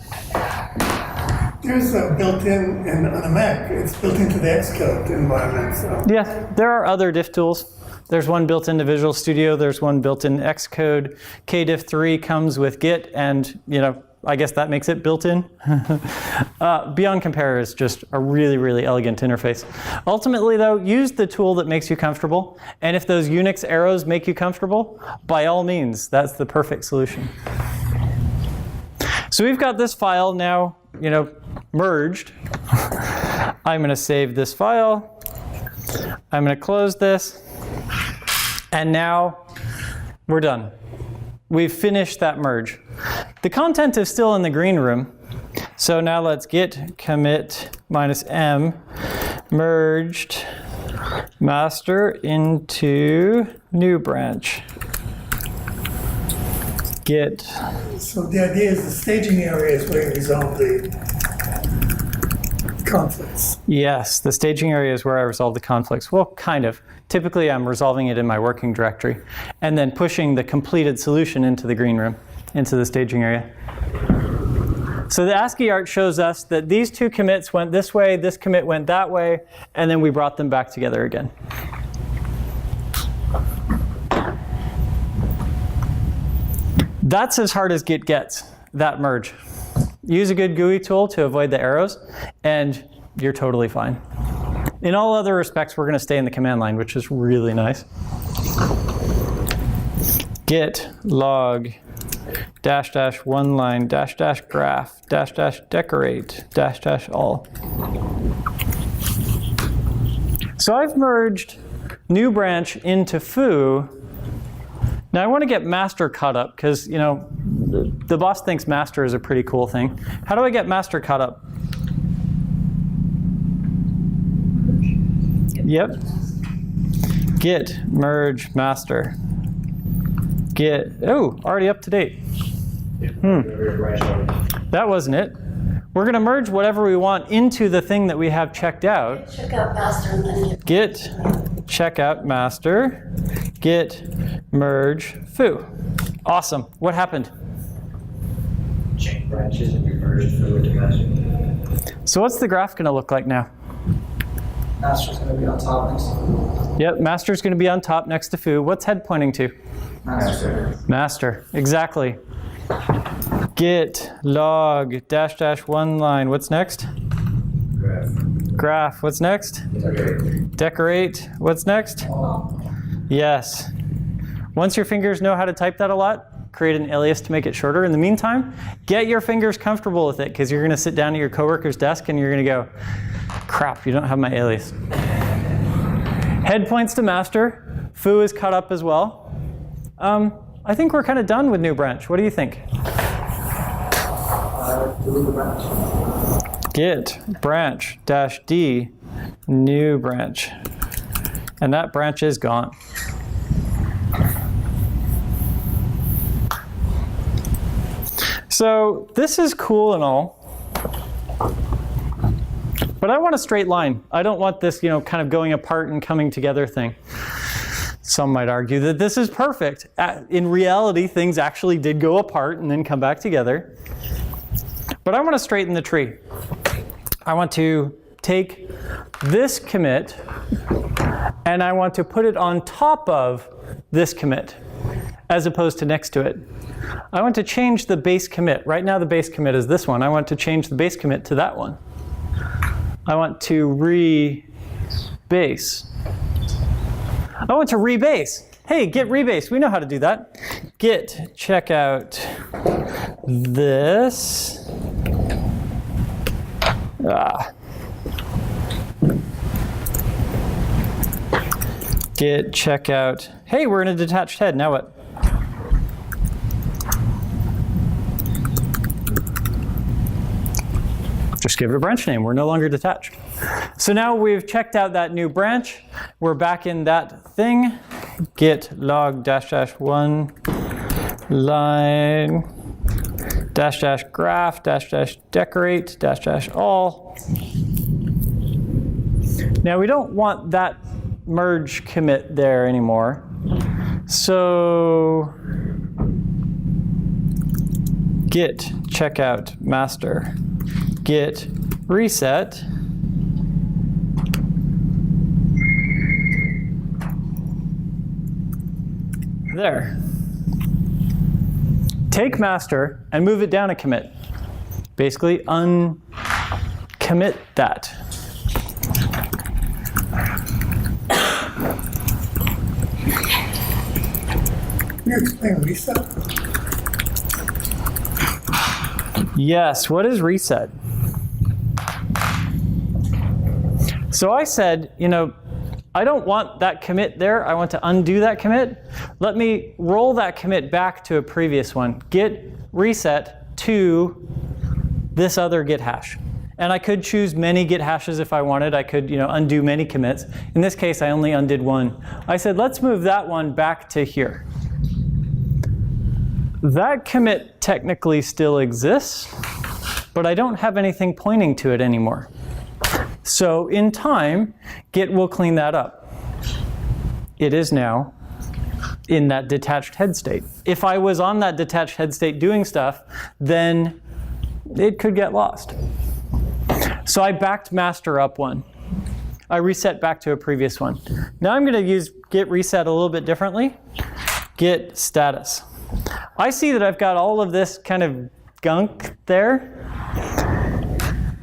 There's a built-in, and on a Mac, it's built into the Xcode environment. So. Yeah, there are other diff tools. There's one built into Visual Studio. There's one built in Xcode. Kdiff3 comes with Git, and I guess that makes it built in. Beyond Compare is just a really, really elegant interface. Ultimately, though, use the tool that makes you comfortable. And if those Unix arrows make you comfortable, by all means, that's the perfect solution. So we've got this file now, merged. I'm going to save this file. I'm going to close this. And now we're done. We've finished that merge. The content is still in the green room. So now let's git commit -m merged master into new branch. Git. So the idea is the staging area is where you resolve the conflicts. Yes, the staging area is where I resolve the conflicts. Well, kind of. Typically, I'm resolving it in my working directory and then pushing the completed solution into the green room, into the staging area. So the ASCII art shows us that these two commits went this way, this commit went that way, and then we brought them back together again. That's as hard as Git gets, that merge. Use a good GUI tool to avoid the arrows, and you're totally fine. In all other respects, we're going to stay in the command line, which is really nice. Git log -- one line -- graph -- decorate -- all. So I've merged new branch into foo. Now I want to get master caught up because, you know, the boss thinks master is a pretty cool thing. How do I get master caught up? Yep. Git merge master. Git, oh, already up to date. That wasn't it. We're going to merge whatever we want into the thing that we have checked out. Check out master and then Git checkout master. Git merge foo. Awesome. What happened? Chain branches and we merged foo into master. So what's the graph going to look like now? Master's going to be on top next. Yep, master's going to be on top next to foo. What's head pointing to? Master. Master, exactly. Git log dash dash one line. What's next? Graph. What's next? Decorate. What's next? Yes. Once your fingers know how to type that a lot, create an alias to make it shorter. In the meantime, get your fingers comfortable with it because you're going to sit down at your coworker's desk and you're going to go, crap, you don't have my alias. Head points to master. Foo is cut up as well. I think we're kind of done with new branch. What do you think? Delete the branch. Git branch dash D new branch. And that branch is gone. So this is cool and all, but I want a straight line. I don't want this, you know, kind of going apart and coming together thing. Some might argue that this is perfect. In reality, things actually did go apart and then come back together. But I want to straighten the tree. I want to take this commit and I want to put it on top of this commit as opposed to next to it. I want to change the base commit. Right now the base commit is this one. I want to change the base commit to that one. I want to rebase. I want to rebase. Hey, git rebase. We know how to do that. Git checkout this. Git checkout. Hey, we're in a detached head. Now what? Just give it a branch name. We're no longer detached. So now we've checked out that new branch. We're back in that thing. Git log dash dash one line dash dash graph dash dash decorate dash dash all. Now we don't want that merge commit there anymore. So git checkout master. Git reset. There. Take master and move it down a commit. Basically uncommit that. Can you explain reset? Yes, what is reset? So I said, you know, I don't want that commit there. I want to undo that commit. Let me roll that commit back to a previous one. Git reset to this other git hash. And I could choose many git hashes if I wanted. I could, you know, undo many commits. In this case, I only undid one. I said, let's move that one back to here. That commit technically still exists, but I don't have anything pointing to it anymore. So in time, Git will clean that up. It is now in that detached head state. If I was on that detached head state doing stuff, then it could get lost. So I backed master up one. I reset back to a previous one. Now I'm going to use git reset a little bit differently. Git status. I see that I've got all of this kind of gunk there.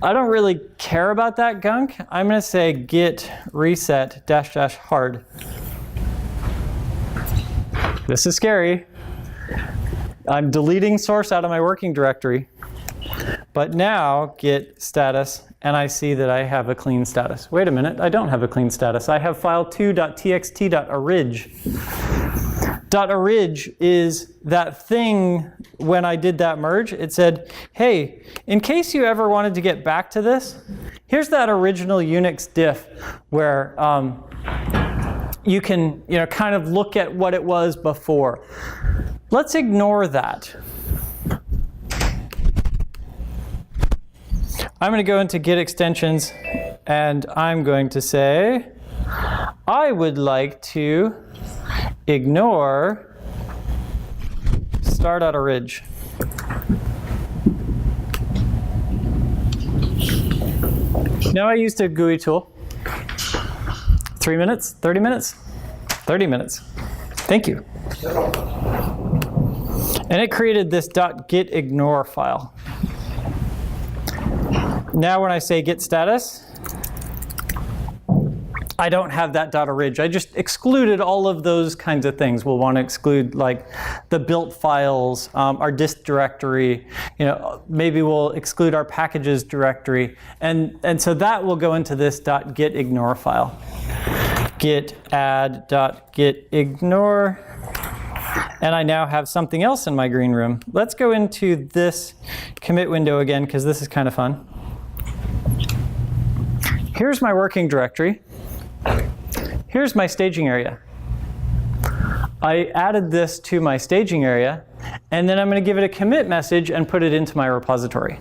I don't really care about that gunk. I'm going to say git reset dash dash hard. This is scary. I'm deleting source out of my working directory. But now git status, and I see that I have a clean status. Wait a minute, I don't have a clean status. I have file2.txt.orig. .orig is that thing when I did that merge. It said, hey, in case you ever wanted to get back to this, here's that original Unix diff where you can kind of look at what it was before. Let's ignore that. I'm going to go into Git extensions, and I'm going to say, I would like to ignore star.orig. Now I used a GUI tool. 3 minutes? 30 minutes? 30 minutes. Thank you. And it created this .gitignore file. Now when I say git status, I don't have that .orig. I just excluded all of those kinds of things. We'll want to exclude like the built files, our dist directory. Maybe we'll exclude our packages directory, and so that will go into this .gitignore file. Git add .gitignore, and I now have something else in my green room. Let's go into this commit window again because this is kind of fun. Here's my working directory. Here's my staging area. I added this to my staging area, and then I'm going to give it a commit message and put it into my repository.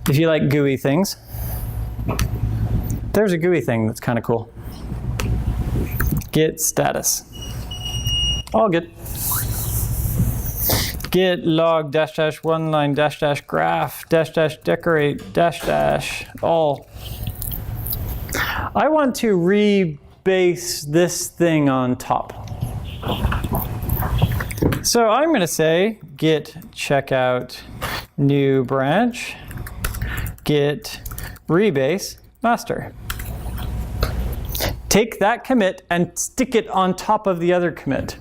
If you like GUI things, there's a GUI thing that's kind of cool. Git status. All good. Git log -- one line -- graph -- decorate -- all. I want to rebase this thing on top. So I'm going to say git checkout new branch git rebase master. Take that commit and stick it on top of the other commit.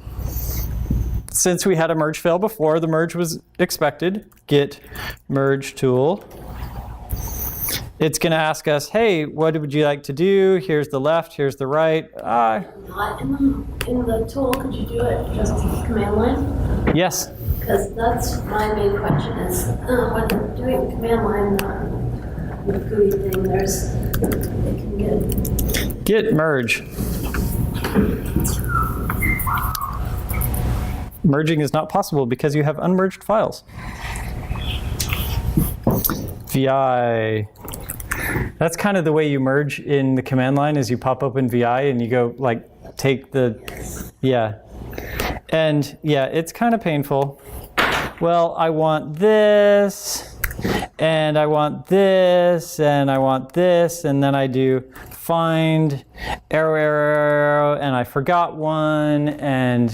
Since we had a merge fail before, the merge was expected. Git merge tool. It's going to ask us, hey, what would you like to do? Here's the left, here's the right. Not in the tool, could you do it just command line? Yes. Because that's my main question is, when you're doing command line, the GUI thing, it can get... Git merge. Merging is not possible because you have unmerged files. VI. That's kind of the way you merge in the command line is you pop open VI and you go like take the, yeah. And yeah, it's kind of painful. Well, I want this, and I want this, and I want this, and then I do find arrow, and I forgot one, and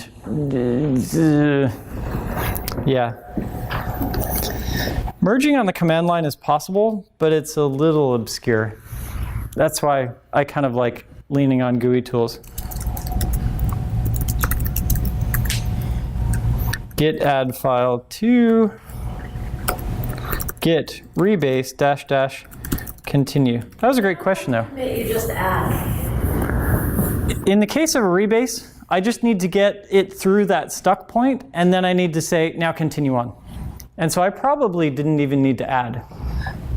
yeah. Merging on the command line is possible, but it's a little obscure. That's why I kind of like leaning on GUI tools. Git add file to git rebase -- continue. That was a great question, though. You just add. In the case of a rebase, I just need to get it through that stuck point, and then I need to say, now continue on. And so I probably didn't even need to add.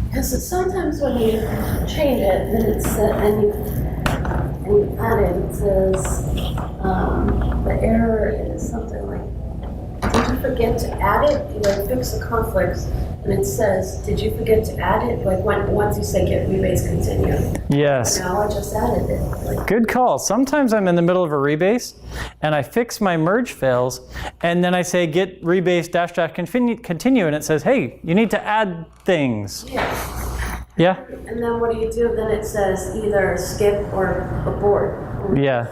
Because sometimes when you change it, then it's and you add it, it says the error is something like, did you forget to add it? You like fix the conflicts, and it says, did you forget to add it? Like once you say git rebase continue. Yes. Now I just added it. Like, good call. Sometimes I'm in the middle of a rebase, and I fix my merge fails, and then I say git rebase -- continue, and it says, hey, you need to add things. yeah. Yeah? And then what do you do? Then it says either skip or abort. Yeah.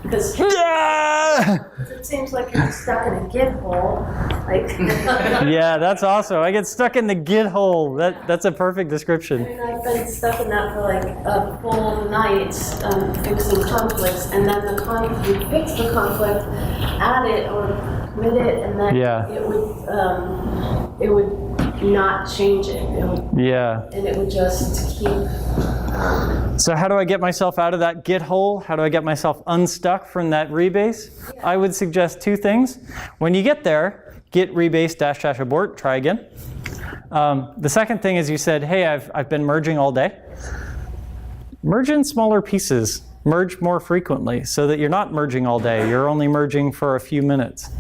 Because Yeah! it seems like you're stuck in a Git hole. Like, Yeah, that's awesome. I get stuck in the Git hole. That's a perfect I description. mean, I've been stuck in that for like a full night fixing conflicts, and then you fix the conflict, add it or commit it, and then Yeah. it would not change it. Yeah. And it would just keep. So how do I get myself out of that Git hole? How do I get myself unstuck from that rebase? Yeah. I would suggest two things. When you get there, git rebase -- abort, try again. The second thing is you said, hey, I've been merging all day. Merge in smaller pieces. Merge more frequently so that you're not merging all day. You're only merging for a few minutes.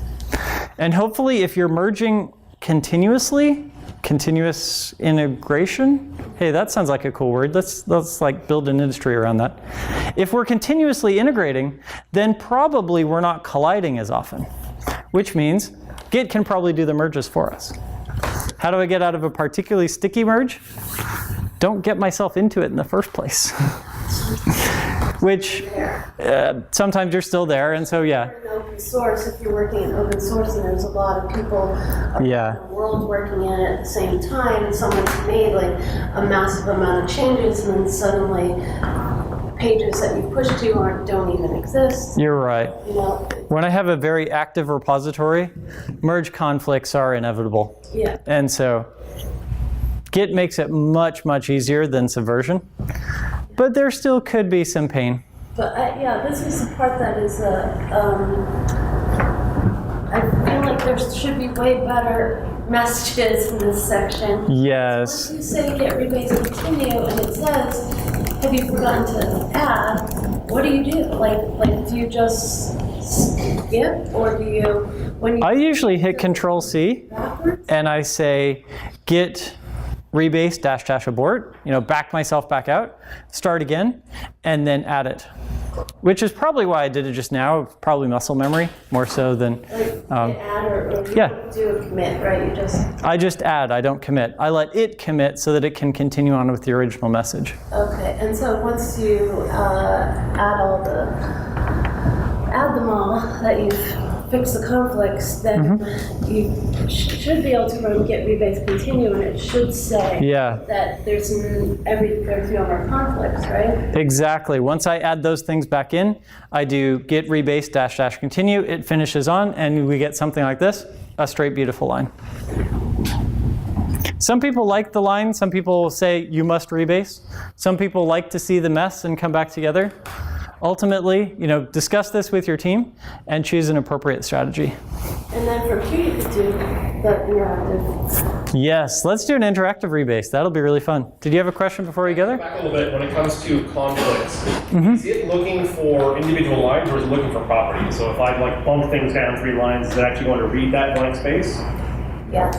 And hopefully if you're merging continuously, continuous integration, hey, that sounds like a cool word. Let's like build an industry around that. If we're continuously integrating, then probably we're not colliding as often, which means Git can probably do the merges for us. How do I get out of a particularly sticky merge? Don't get myself into it in the first place. Which sometimes you're still there, and so yeah. In open source, if you're working in open source and there's a lot of people around the world working in it at the same time, and someone's made like a massive amount of changes, and then suddenly pages that you push to don't even exist. You're right. You know? When I have a very active repository, merge conflicts are inevitable. Yeah. And so Git makes it much, much easier than Subversion. But there still could be some pain. But yeah, this is the part that is, I feel like there should be way better messages in this section. Yes. Once you say get rebase continue and it says, have you forgotten to add, what do you do? Like do you just skip, or do you, when you— I usually hit Control-C backwards? and I say git rebase -- abort, back myself back out, start again, and then add it. Which is probably why I did it just now, probably muscle memory, more so than, Like add or you yeah. don't do a commit, right? You just— I just add, I don't commit. I let it commit so that it can continue on with the original message. Okay, and so once you add them all, that you've fixed the conflicts, then you should be able to run git rebase continue, and it should say that there's no more conflicts, right? Exactly. Once I add those things back in, I do git rebase -- continue, it finishes on, and we get something like this, a straight beautiful line. Some people like the line, some people say you must rebase. Some people like to see the mess and come back together. Ultimately, discuss this with your team and choose an appropriate strategy. And then for Q, you could do the interactive. Yes, let's do an interactive rebase. That'll be really fun. Did you have a question before we go there? Back a little bit, when it comes to conflicts, is it looking for individual lines or is it looking for properties? So if I bump things down 3 lines, is it actually going to read that blank space? Yes.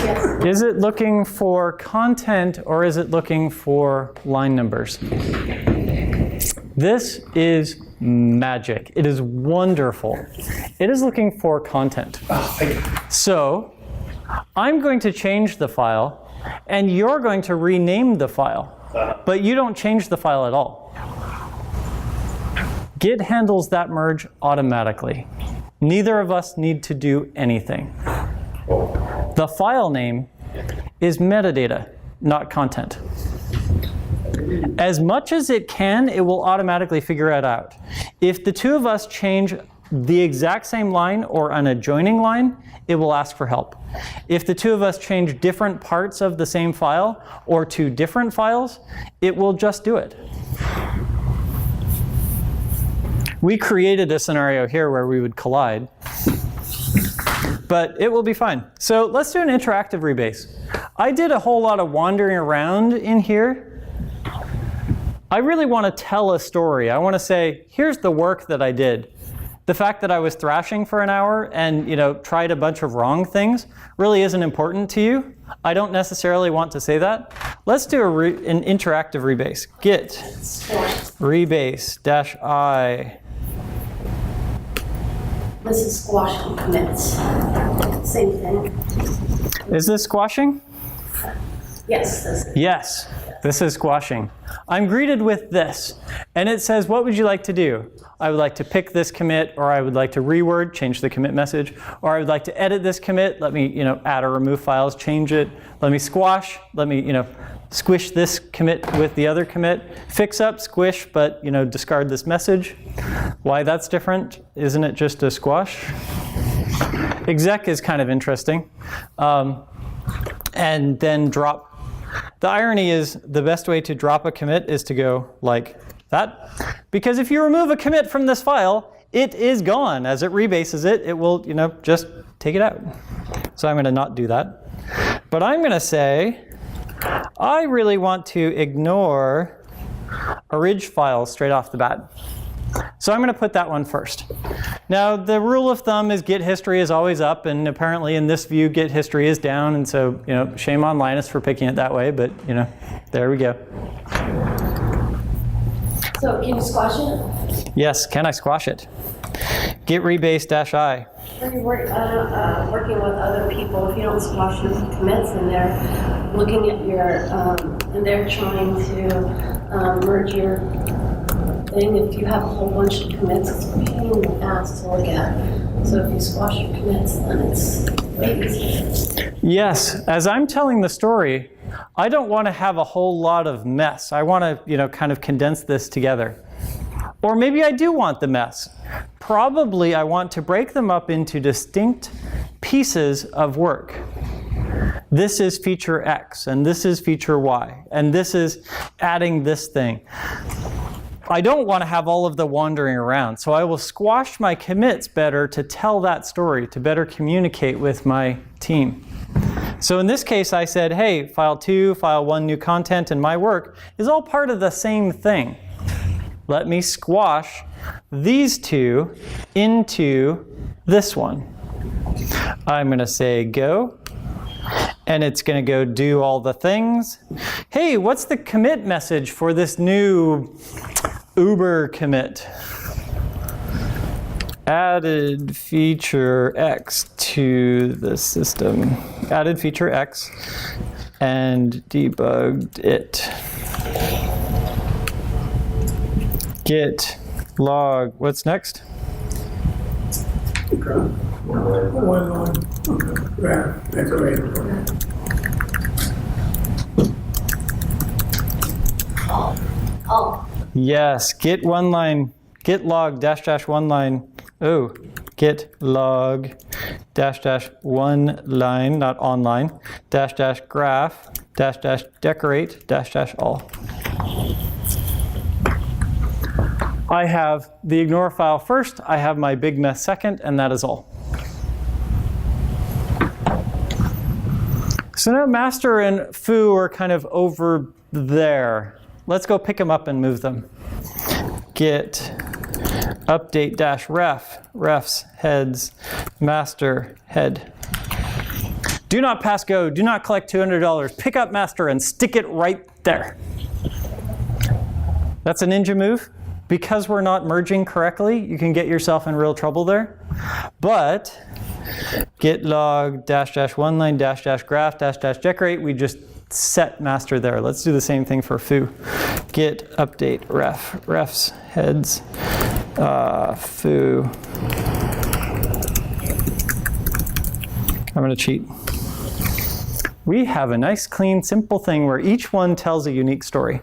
Yes. Is it looking for content or is it looking for line numbers? This is magic. It is wonderful. It is looking for content. So I'm going to change the file, and you're going to rename the file, but you don't change the file at all. Git handles that merge automatically. Neither of us need to do anything. The file name is metadata, not content. As much as it can, it will automatically figure it out. If the two of us change the exact same line or an adjoining line, it will ask for help. If the two of us change different parts of the same file or 2 different files, it will just do it. We created a scenario here where we would collide, but it will be fine. So let's do an interactive rebase. I did a whole lot of wandering around in here. I really want to tell a story. I want to say, here's the work that I did. The fact that I was thrashing for an hour and tried a bunch of wrong things really isn't important to you. I don't necessarily want to say that. Let's do an interactive rebase. Git rebase -I. This is squashing commits. Same thing. Is this squashing? Yes, this is. Yes, this is squashing. I'm greeted with this, and it says, what would you like to do? I would like to pick this commit, or I would like to reword, change the commit message, or I would like to edit this commit, let me add or remove files, change it, let me squash, let me squish this commit with the other commit, fix up, squish, but discard this message. Why that's different? Isn't it just a squash? Exec is kind of interesting. and then drop. The irony is the best way to drop a commit is to go like that. Because if you remove a commit from this file, it is gone. As it rebases it, it will, just take it out. So I'm going to not do that. But I'm going to say, I really want to ignore orig files straight off the bat. So I'm going to put that one first. Now, the rule of thumb is git history is always up, and apparently in this view, git history is down, and so, shame on Linus for picking it that way, but, there we go. So can you squash it? Yes, can I squash it? Git rebase -I. When you're working with other people, if you don't squash your commits and they're looking at your, and they're trying to merge your thing, if you have a whole bunch of commits, it's a pain in the ass to look at. So if you squash your commits, then it's way easier. Yes, as I'm telling the story, I don't want to have a whole lot of mess. I want to, kind of condense this together. Or maybe I do want the mess. Probably I want to break them up into distinct pieces of work. This is feature X, and this is feature Y, and this is adding this thing. I don't want to have all of the wandering around, so I will squash my commits better to tell that story, to better communicate with my team. So in this case, I said, hey, file 2, file 1, new content, and my work is all part of the same thing. Let me squash these two into this one. I'm going to say go, and it's going to go do all the things. Hey, what's the commit message for this new Uber commit? Added feature X to the system. Added feature X and debugged it. Git log. What's next? One line. Yeah, that's great. Oh. Yes, git one line, git log dash one line. Oh, git log dash one line, not online, dash graph dash decorate dash all. I have the ignore file first, I have my big mess second, and that is all. So now master and foo are kind of over there. Let's go pick them up and move them. Git update dash refs heads master head. Do not pass go, do not collect $200. Pick up master and stick it right there. That's a ninja move. Because we're not merging correctly, you can get yourself in real trouble there. But git log dash one line dash graph dash decorate, we just set master there. Let's do the same thing for foo. Git update refs heads foo. I'm going to cheat. We have a nice, clean, simple thing where each one tells a unique story.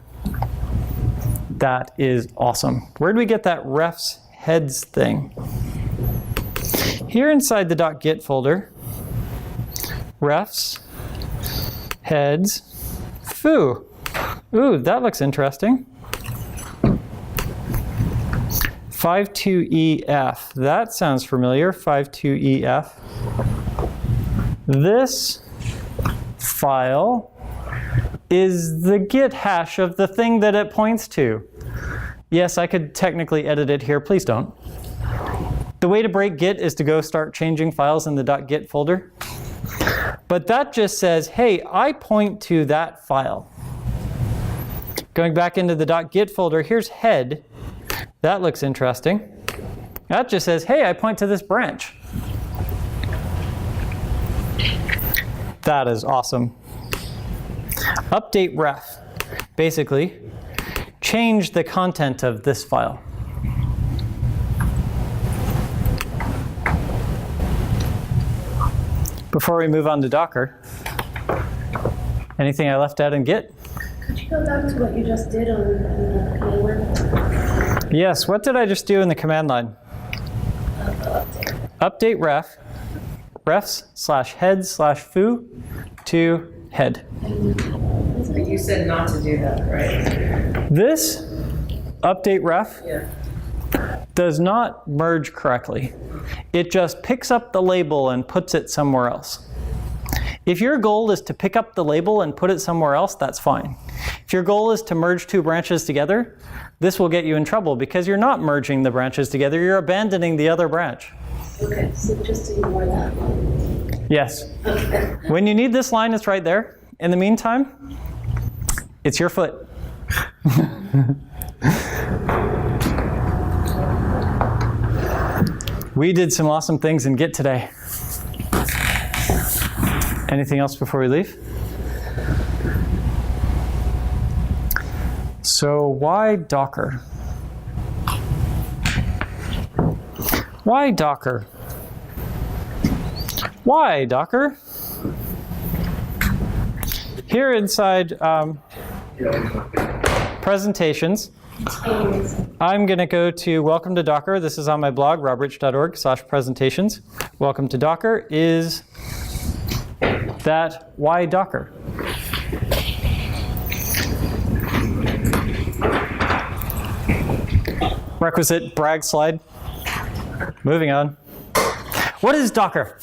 That is awesome. Where do we get that refs heads thing? Here inside the .git folder, refs heads foo. Ooh, that looks interesting. 52EF. That sounds familiar. 52EF. This file is the git hash of the thing that it points to. Yes, I could technically edit it here. Please don't. The way to break git is to go start changing files in the .git folder. But that just says, hey, I point to that file. Going back into the .git folder, here's head. That looks interesting. That just says, hey, I point to this branch. That is awesome. Update ref. Basically, change the content of this file. Before we move on to Docker, anything I left out in Git? Could you go back to what you just did on the command line? Yes, what did I just do in the command line? Update refs /heads/foo to head. But you said not to do that, right? This update ref Yeah. does not merge correctly. It just picks up the label and puts it somewhere else. If your goal is to pick up the label and put it somewhere else, that's fine. If your goal is to merge two branches together, this will get you in trouble because you're not merging the branches together, you're abandoning the other branch. Okay, so just ignore that one. Yes. Okay. When you need this line, it's right there. In the meantime, it's your foot. We did some awesome things in Git today. Anything else before we leave? So why Docker? Why Docker? Why Docker? Here inside presentations, I'm going to go to Welcome to Docker. This is on my blog, robrich.org/presentations. Welcome to Docker is that why Docker? Requisite brag slide. Moving on. What is Docker?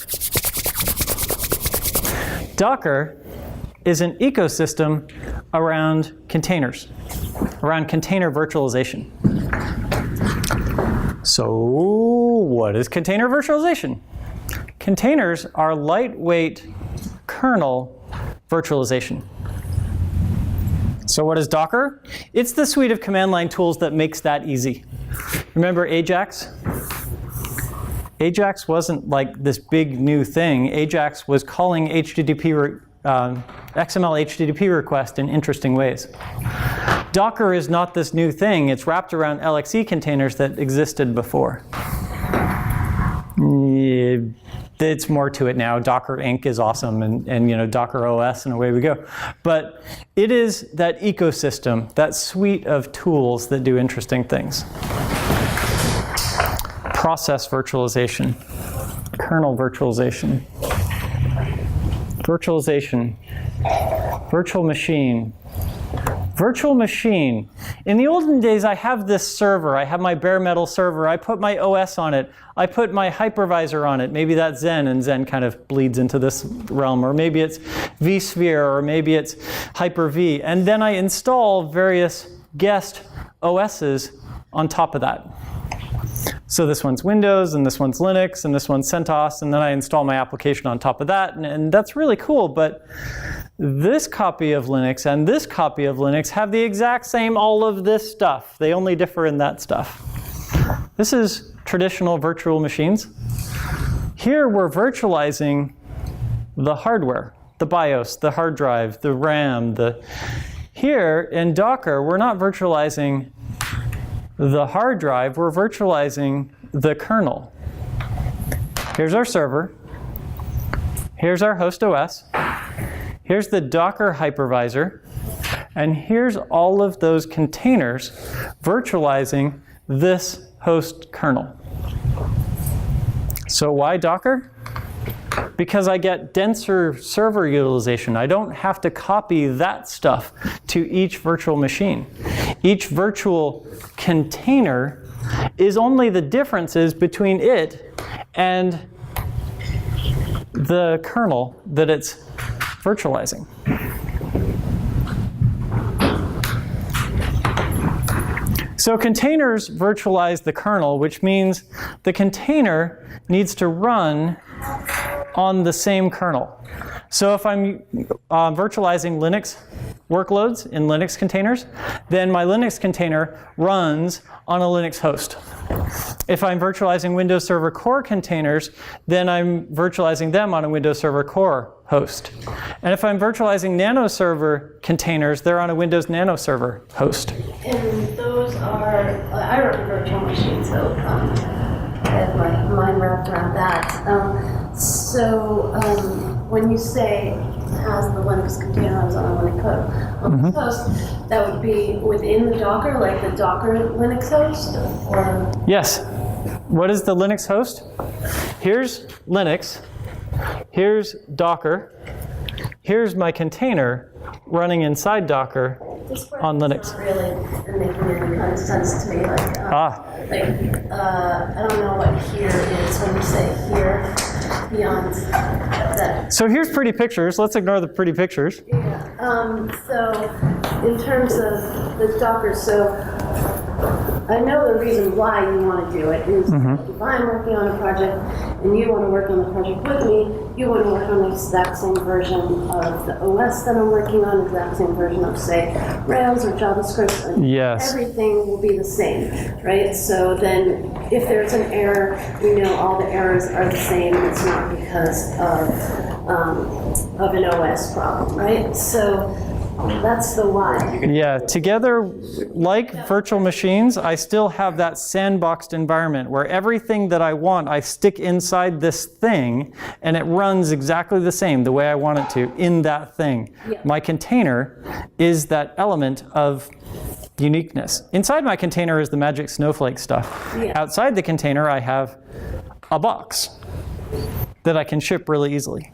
Docker is an ecosystem around containers, around container virtualization. So what is container virtualization? Containers are lightweight kernel virtualization. So what is Docker? It's the suite of command line tools that makes that easy. Remember Ajax? Ajax wasn't like this big new thing. Ajax was calling XML HTTP request in interesting ways. Docker is not this new thing. It's wrapped around LXC containers that existed before. It's more to it now. Docker Inc. is awesome, and you know, Docker OS, and away we go. But it is that ecosystem, that suite of tools that do interesting things. Process virtualization, kernel virtualization, virtualization, virtual machine. Virtual machine. In the olden days, I have this server. I have my bare metal server. I put my OS on it. I put my hypervisor on it. Maybe that's Zen, and Zen kind of bleeds into this realm. Or maybe it's vSphere, or maybe it's Hyper-V. And then I install various guest OSs on top of that. So this one's Windows, and this one's Linux, and this one's CentOS, and then I install my application on top of that, and that's really cool, but this copy of Linux and this copy of Linux have the exact same all of this stuff. They only differ in that stuff. This is traditional virtual machines. Here we're virtualizing the hardware, the BIOS, the hard drive, the RAM. Here in Docker, we're not virtualizing the hard drive, we're virtualizing the kernel. Here's our server. Here's our host OS. Here's the Docker hypervisor. And here's all of those containers virtualizing this host kernel. So why Docker? Because I get denser server utilization. I don't have to copy that stuff to each virtual machine. Each virtual container is only the differences between it and the kernel that it's virtualizing. So containers virtualize the kernel, which means the container needs to run on the same kernel. So if I'm virtualizing Linux workloads in Linux containers, then my Linux container runs on a Linux host. If I'm virtualizing Windows Server Core containers, then I'm virtualizing them on a Windows Server Core host. And if I'm virtualizing Nano Server containers, they're on a Windows Nano Server host. And those are, I wrote a virtual machine, so I have my mind wrapped around that. When you say has the Linux container runs on a Linux host, that would be within the Docker, like the Docker Linux host? Or? Yes. What is the Linux host? Here's Linux. Here's Docker. here's my container running inside Docker This part on is Linux. not really making any kind of sense to me. Like, I don't know what here is when you say here beyond that. So here's pretty pictures. Let's ignore the pretty pictures. Yeah. So in terms of the Docker, so I know the reason why you want to do it is if I'm working on a project and you want to work on the project with me, you want to work on the exact same version of the OS that I'm working on, exact same version of, say, Rails or JavaScript. And Yes. everything will be the same, right? So then if there's an error, we know all the errors are the same. It's not because of an OS problem, right? So that's the why. Yeah, together, like virtual machines, I still have that sandboxed environment where everything that I want, I stick inside this thing, and it runs exactly the same, the way I want it to, in that thing. Yeah. My container is that element of uniqueness. Inside my container is the magic snowflake stuff. Yeah. Outside the container, I have a box that I can ship really easily.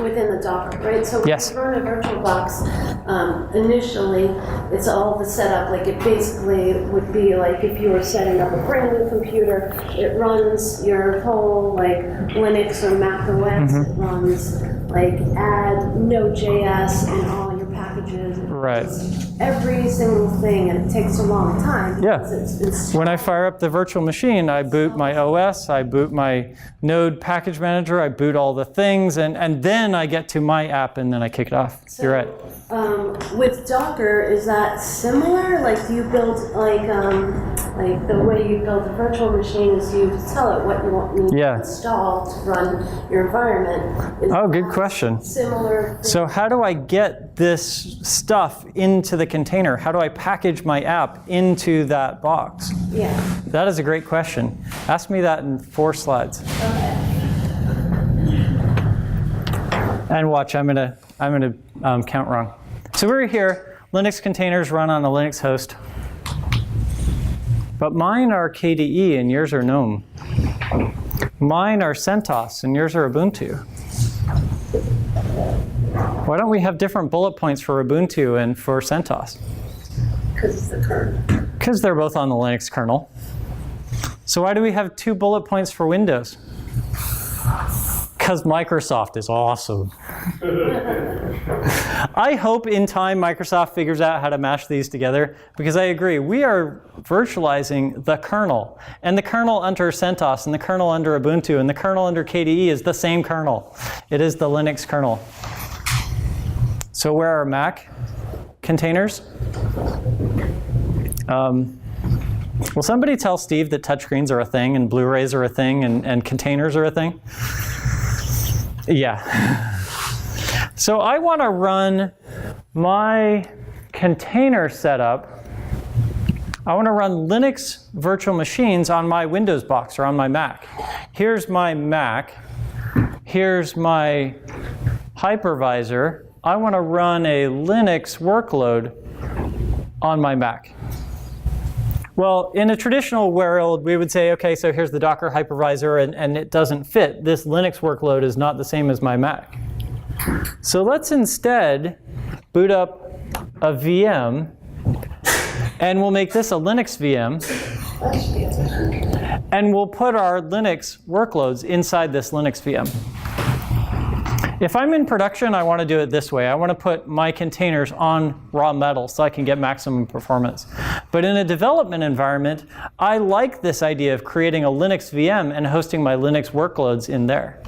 Within the Docker, right? So when Yes. you run a VirtualBox, initially it's all the setup. Like it basically would be like if you were setting up a brand new computer, it runs your whole like Linux or Mac OS. It runs like add Node.js and all your packages. It Right. runs every single thing, and it takes a long time. Yeah. Because it's When I fire up the virtual machine, I boot my OS, I boot my Node package manager, I boot all the things, and then I get to my app, and then I kick it off. You're right. With Docker, is that similar? Like, do you build like the way you build a virtual machine is you tell it what you want me Yeah. to install to run your environment? Is Oh, good that question. Similar. So how do I get this stuff into the container? How do I package my app into that box? Yeah. That is a great question. Ask me that in 4 slides. Okay. And watch, I'm gonna count wrong. So we're here, Linux containers run on a Linux host. But mine are KDE and yours are GNOME. Mine are CentOS and yours are Ubuntu. Why don't we have different bullet points for Ubuntu and for CentOS? Because it's the kernel. Because they're both on the Linux kernel. So why do we have 2 bullet points for Windows? Because Microsoft is awesome. I hope in time Microsoft figures out how to mash these together, because I agree, we are virtualizing the kernel. And the kernel under CentOS, and the kernel under Ubuntu, and the kernel under KDE is the same kernel. It is the Linux kernel. So where are Mac containers? Will somebody tell Steve that touchscreens are a thing, and Blu-rays are a thing, and containers are a thing? Yeah. So I want to run my container setup. I want to run Linux virtual machines on my Windows box or on my Mac. Here's my Mac. Here's my hypervisor. I want to run a Linux workload on my Mac. Well, in a traditional world, we would say, okay, so here's the Docker hypervisor, and it doesn't fit. This Linux workload is not the same as my Mac. So let's instead boot up a VM, and we'll make this a Linux VM, and we'll put our Linux workloads inside this Linux VM. If I'm in production, I want to do it this way. I want to put my containers on raw metal so I can get maximum performance. But in a development environment, I like this idea of creating a Linux VM and hosting my Linux workloads in there.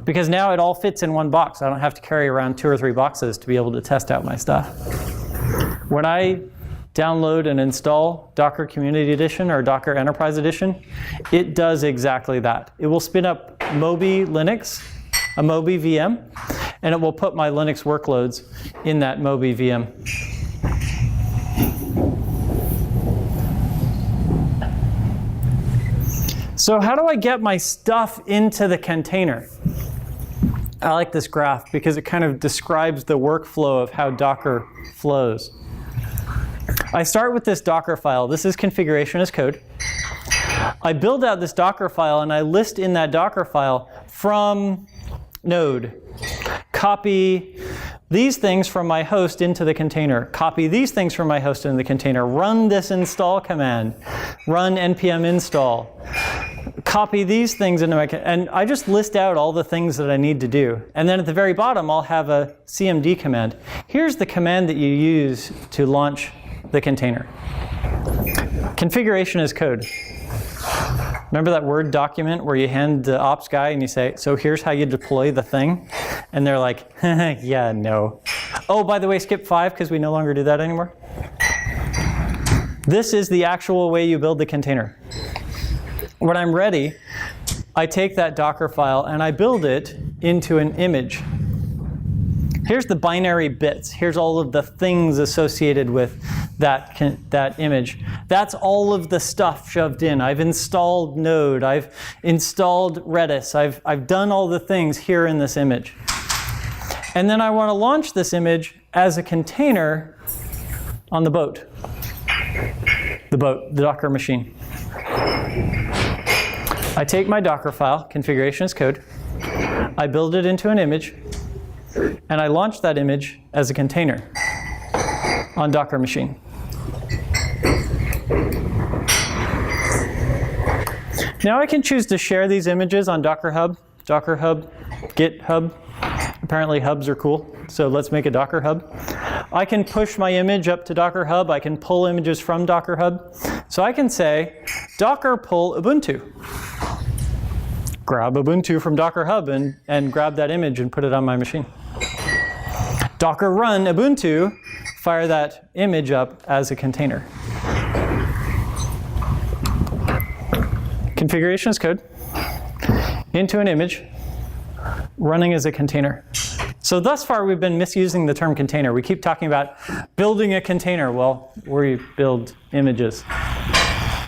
Because now it all fits in one box. I don't have to carry around 2 or 3 boxes to be able to test out my stuff. When I download and install Docker Community Edition or Docker Enterprise Edition, it does exactly that. It will spin up Moby Linux, a Moby VM, and it will put my Linux workloads in that Moby VM. So how do I get my stuff into the container? I like this graph because it kind of describes the workflow of how Docker flows. I start with this Docker file. This is configuration as code. I build out this Docker file and I list in that Docker file from Node. copy these things from my host into the container, copy these things from my host into the container, run this install command, run npm install, copy these things into my, and I just list out all the things that I need to do. And then at the very bottom, I'll have a cmd command. Here's the command that you use to launch the container. Configuration as code. Remember that Word document where you hand the ops guy and you say, so here's how you deploy the thing? And they're like, yeah, no. Oh, by the way, skip 5 because we no longer do that anymore. This is the actual way you build the container. When I'm ready, I take that Docker file and I build it into an image. Here's the binary bits. Here's all of the things associated with that image. That's all of the stuff shoved in. I've installed Node. I've installed Redis. I've done all the things here in this image. And then I want to launch this image as a container on the boat. The Docker machine. I take my Docker file, configuration as code. I build it into an image. And I launch that image as a container on Docker machine. Now I can choose to share these images on Docker Hub, GitHub. Apparently hubs are cool, so let's make a Docker Hub. I can push my image up to Docker Hub. I can pull images from Docker Hub. So I can say, Docker pull Ubuntu. Grab Ubuntu from Docker Hub and grab that image and put it on my machine. Docker run Ubuntu, fire that image up as a container. Configuration as code, into an image, running as a container. So thus far we've been misusing the term container. We keep talking about building a container. Well, we build images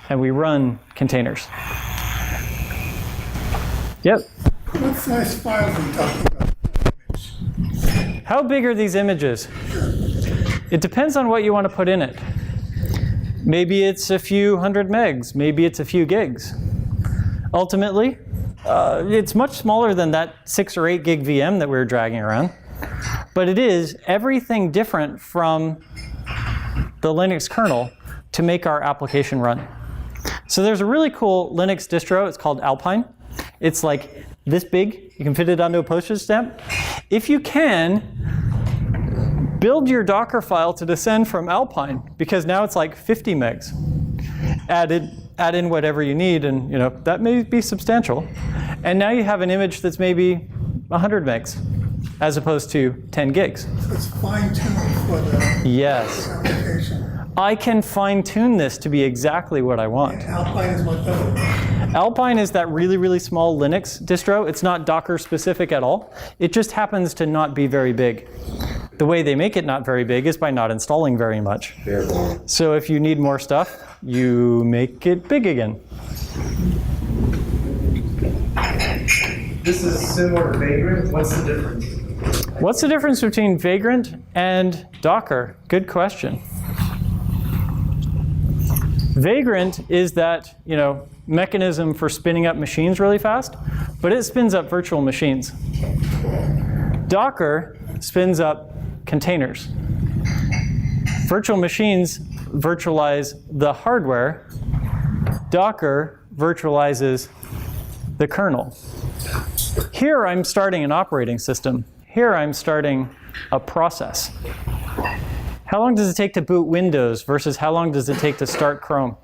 and we run containers. Yep. What size files are we talking about? How big are these images? It depends on what you want to put in it. Maybe it's a few hundred megs. Maybe it's a few gigs. Ultimately, it's much smaller than that 6 or 8 gig VM that we were dragging around. But it is everything different from the Linux kernel to make our application run. So there's a really cool Linux distro. It's called Alpine. It's like this big. You can fit it onto a postage stamp. If you can, build your Docker file to descend from Alpine, because now it's like 50 megs. Add in whatever you need, and that may be substantial. And now you have an image that's maybe 100 megs, as opposed to 10 gigs. So it's fine-tuned for the application. I can fine-tune this to be exactly what I want. And Alpine is what though? Alpine is that really, really small Linux distro. It's not Docker specific at all. It just happens to not be very big. The way they make it not very big is by not installing very much. So if you need more stuff, you make it big again. This is similar to Vagrant. What's the difference? What's the difference between Vagrant and Docker? Good question. Vagrant is that, mechanism for spinning up machines really fast, but it spins up virtual machines. Docker spins up containers. Virtual machines virtualize the hardware. Docker virtualizes the kernel. Here I'm starting an operating system. Here I'm starting a process. How long does it take to boot Windows versus how long does it take to start Chrome?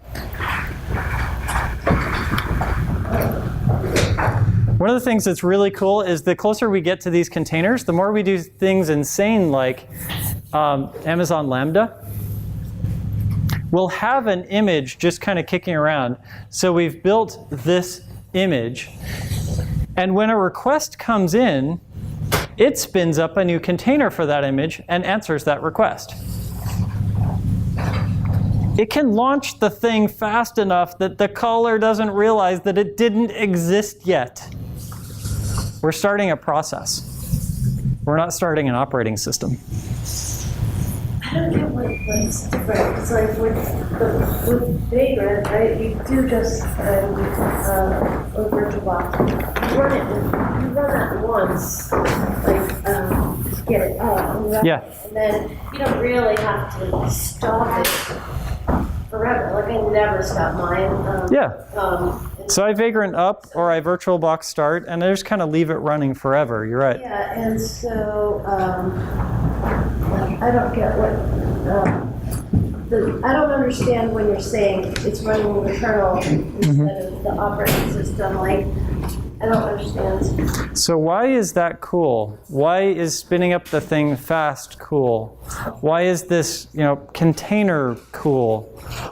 One of the things that's really cool is the closer we get to these containers, the more we do things insane like Amazon Lambda. We'll have an image just kind of kicking around. So we've built this image. And when a request comes in, it spins up a new container for that image and answers that request. It can launch the thing fast enough that the caller doesn't realize that it didn't exist yet. We're starting a process. We're not starting an operating system. I don't get what's different. It's like with Vagrant, right? You do just a virtual box. You run that once, like get it up and running. Yeah. And then you don't really have to stop it forever. Like I never stop mine. Yeah. So I vagrant up or I VirtualBox start, and I just kind of leave it running forever. You're right. Yeah, and so like I don't get what I don't understand when you're saying it's running in the kernel instead of the operating system. Like I don't understand. So why is that cool? Why is spinning up the thing fast cool? Why is this, container cool?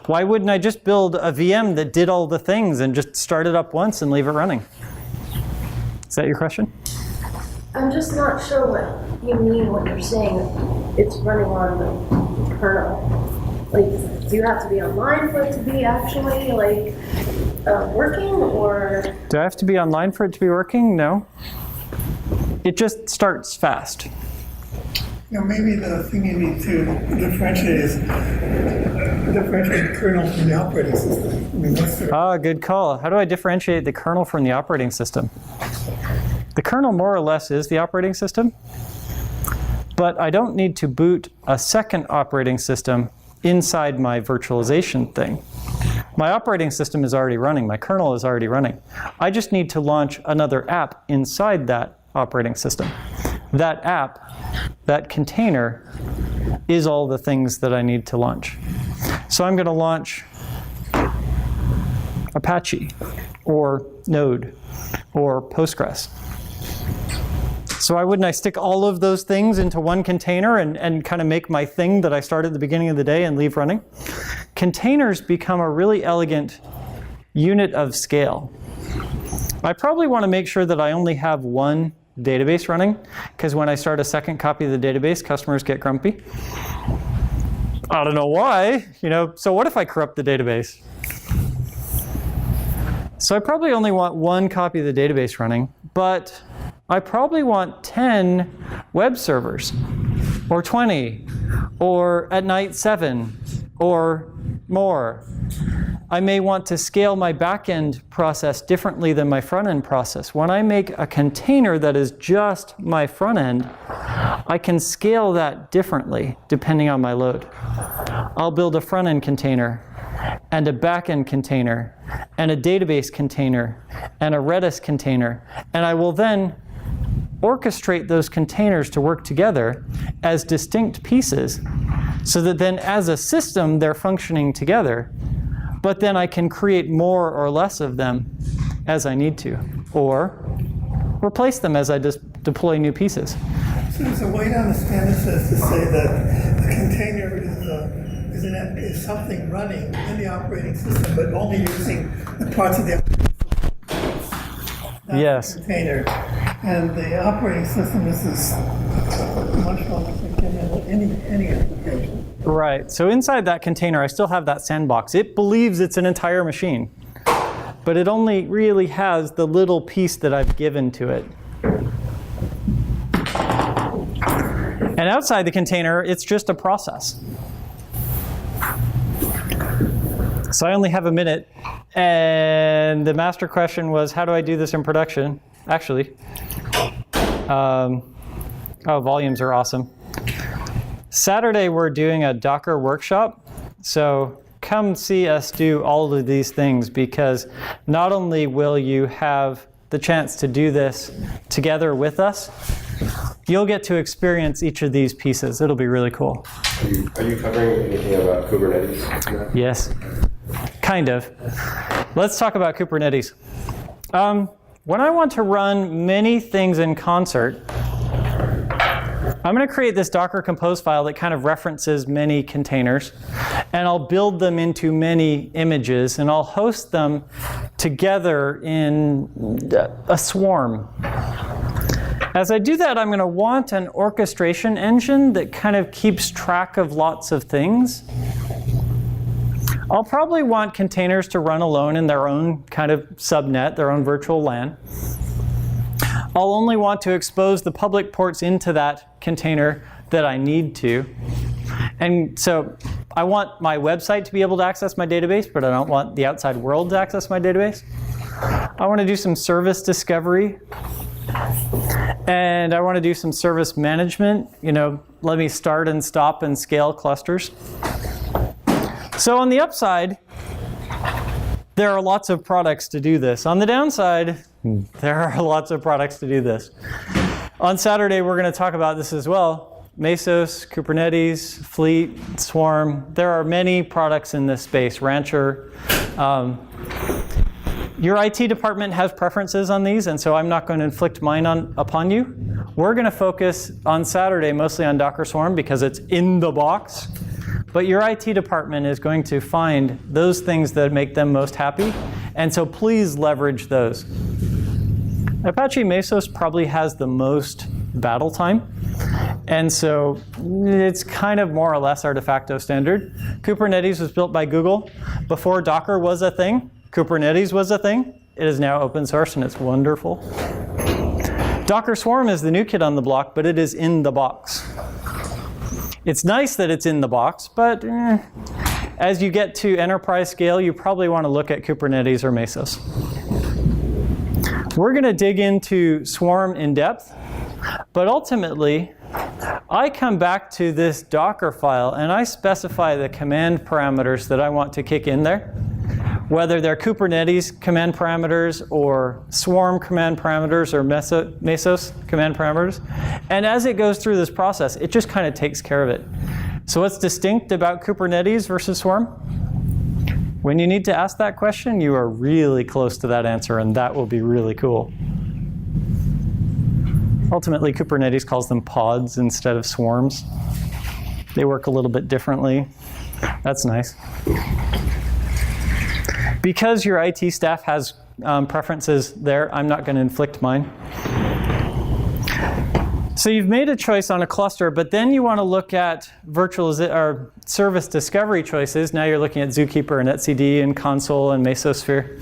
Why wouldn't I just build a VM that did all the things and just start it up once and leave it running? Is that your question? I'm just not sure what you mean when you're saying it's running on the kernel. Like, do you have to be online for it to be actually working, or? Do I have to be online for it to be working? No. It just starts fast. Maybe the thing you need to differentiate is differentiate the kernel from the operating system. I mean, what's the... Good call. How do I differentiate the kernel from the operating system? The kernel more or less is the operating system, but I don't need to boot a second operating system inside my virtualization thing. My operating system is already running. My kernel is already running. I just need to launch another app inside that operating system. That app, that container, is all the things that I need to launch. So I'm going to launch Apache, or Node, or Postgres. So why wouldn't I stick all of those things into one container and kind of make my thing that I start at the beginning of the day and leave running? Containers become a really elegant unit of scale. I probably want to make sure that I only have one database running, because when I start a second copy of the database, customers get grumpy. I don't know why, so what if I corrupt the database? So I probably only want one copy of the database running, but I probably want 10 web servers, or 20, or at night 7, or more. I may want to scale my backend process differently than my front-end process. When I make a container that is just my front-end, I can scale that differently depending on my load. I'll build a front-end container, and a backend container, and a database container, and a Redis container, and I will then orchestrate those containers to work together as distinct pieces, so that then as a system they're functioning together, but then I can create more or less of them as I need to, or replace them as I just deploy new pieces. So there's a way to understand this as to say that the container is something running in the operating system, but only using the parts of the operating system. Yes. The container. And the operating system is this much more than any application. Right. So inside that container, I still have that sandbox. It believes it's an entire machine, but it only really has the little piece that I've given to it. And outside the container, it's just a process. So I only have a minute, and the master question was, how do I do this in production? Actually, volumes are awesome. Saturday, we're doing a Docker workshop, so come see us do all of these things, because not only will you have the chance to do this together with us, you'll get to experience each of these pieces. It'll be really cool. Are you covering anything about Kubernetes? Yes, kind of. Let's talk about Kubernetes. When I want to run many things in concert, I'm going to create this Docker Compose file that kind of references many containers, and I'll build them into many images, and I'll host them together in a swarm. As I do that, I'm going to want an orchestration engine that kind of keeps track of lots of things. I'll probably want containers to run alone in their own kind of subnet, their own virtual LAN. I'll only want to expose the public ports into that container that I need to. And so I want my website to be able to access my database, but I don't want the outside world to access my database. I want to do some service discovery. And I want to do some service management, let me start and stop and scale clusters. So on the upside, there are lots of products to do this. On the downside, there are lots of products to do this. On Saturday, we're going to talk about this as well. Mesos, Kubernetes, Fleet, Swarm. There are many products in this space. Rancher. Your IT department has preferences on these, and so I'm not going to inflict mine upon you. We're going to focus on Saturday mostly on Docker Swarm because it's in the box. But your IT department is going to find those things that make them most happy, and so please leverage those. Apache Mesos probably has the most battle time, and so it's kind of more or less our de facto standard. Kubernetes was built by Google. Before Docker was a thing, Kubernetes was a thing. It is now open source, and it's wonderful. Docker Swarm is the new kid on the block, but it is in the box. It's nice that it's in the box, but as you get to enterprise scale, you probably want to look at Kubernetes or Mesos. We're going to dig into Swarm in depth, but ultimately, I come back to this Docker file and I specify the command parameters that I want to kick in there, whether they're Kubernetes command parameters or Swarm command parameters or Mesos command parameters. And as it goes through this process, it just kind of takes care of it. So what's distinct about Kubernetes versus Swarm? When you need to ask that question, you are really close to that answer, and that will be really cool. Ultimately, Kubernetes calls them pods instead of swarms. They work a little bit differently. That's nice. Because your IT staff has preferences there, I'm not going to inflict mine. So you've made a choice on a cluster, but then you want to look at or service discovery choices. Now you're looking at Zookeeper and etcd and Console and Mesosphere.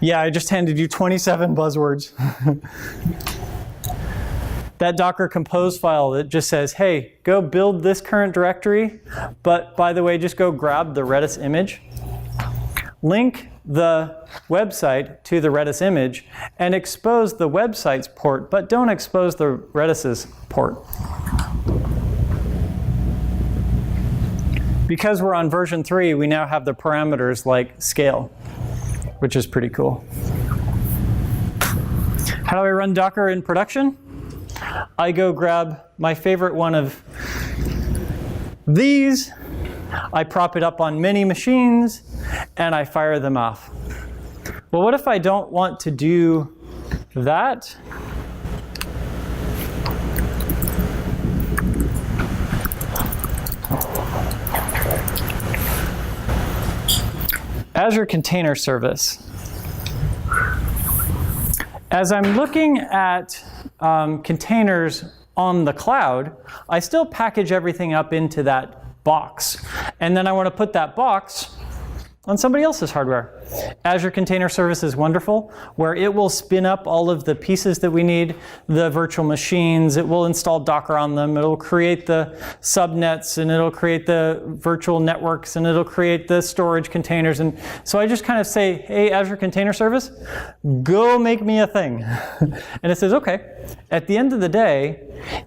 Yeah, I just handed you 27 buzzwords. That Docker compose file that just says, hey, go build this current directory, but by the way, just go grab the Redis image. Link the website to the Redis image and expose the website's port, but don't expose the Redis's port. Because we're on version 3, we now have the parameters like scale, which is pretty cool. How do I run Docker in production? I go grab my favorite one of these, I prop it up on many machines, and I fire them off. Well, what if I don't want to do that? Azure Container Service. As I'm looking at containers on the cloud, I still package everything up into that box. And then I want to put that box on somebody else's hardware. Azure Container Service is wonderful, where it will spin up all of the pieces that we need, the virtual machines, it will install Docker on them, it'll create the subnets, and it'll create the virtual networks, and it'll create the storage containers. And so I just kind of say, hey, Azure Container Service, go make me a thing. And it says, okay. At the end of the day,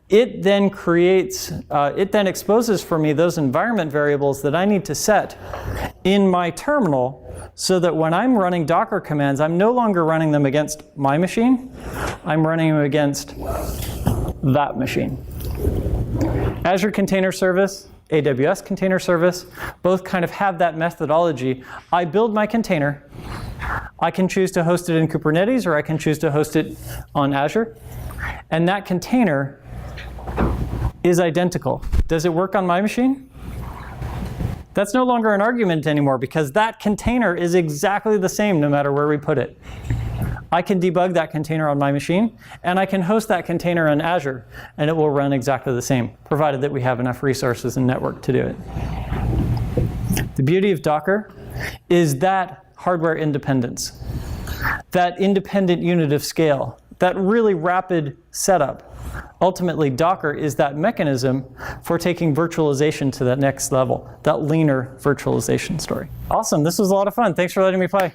it then exposes for me those environment variables that I need to set in my terminal, so that when I'm running Docker commands, I'm no longer running them against my machine, I'm running them against that machine. Azure Container Service, AWS Container Service, both kind of have that methodology. I build my container. I can choose to host it in Kubernetes, or I can choose to host it on Azure. And that container is identical. Does it work on my machine? That's no longer an argument anymore, because that container is exactly the same no matter where we put it. I can debug that container on my machine, and I can host that container on Azure, and it will run exactly the same, provided that we have enough resources and network to do it. The beauty of Docker is that hardware independence, that independent unit of scale, that really rapid setup. Ultimately, Docker is that mechanism for taking virtualization to that next level, that leaner virtualization story. Awesome, this was a lot of fun. Thanks for letting me play.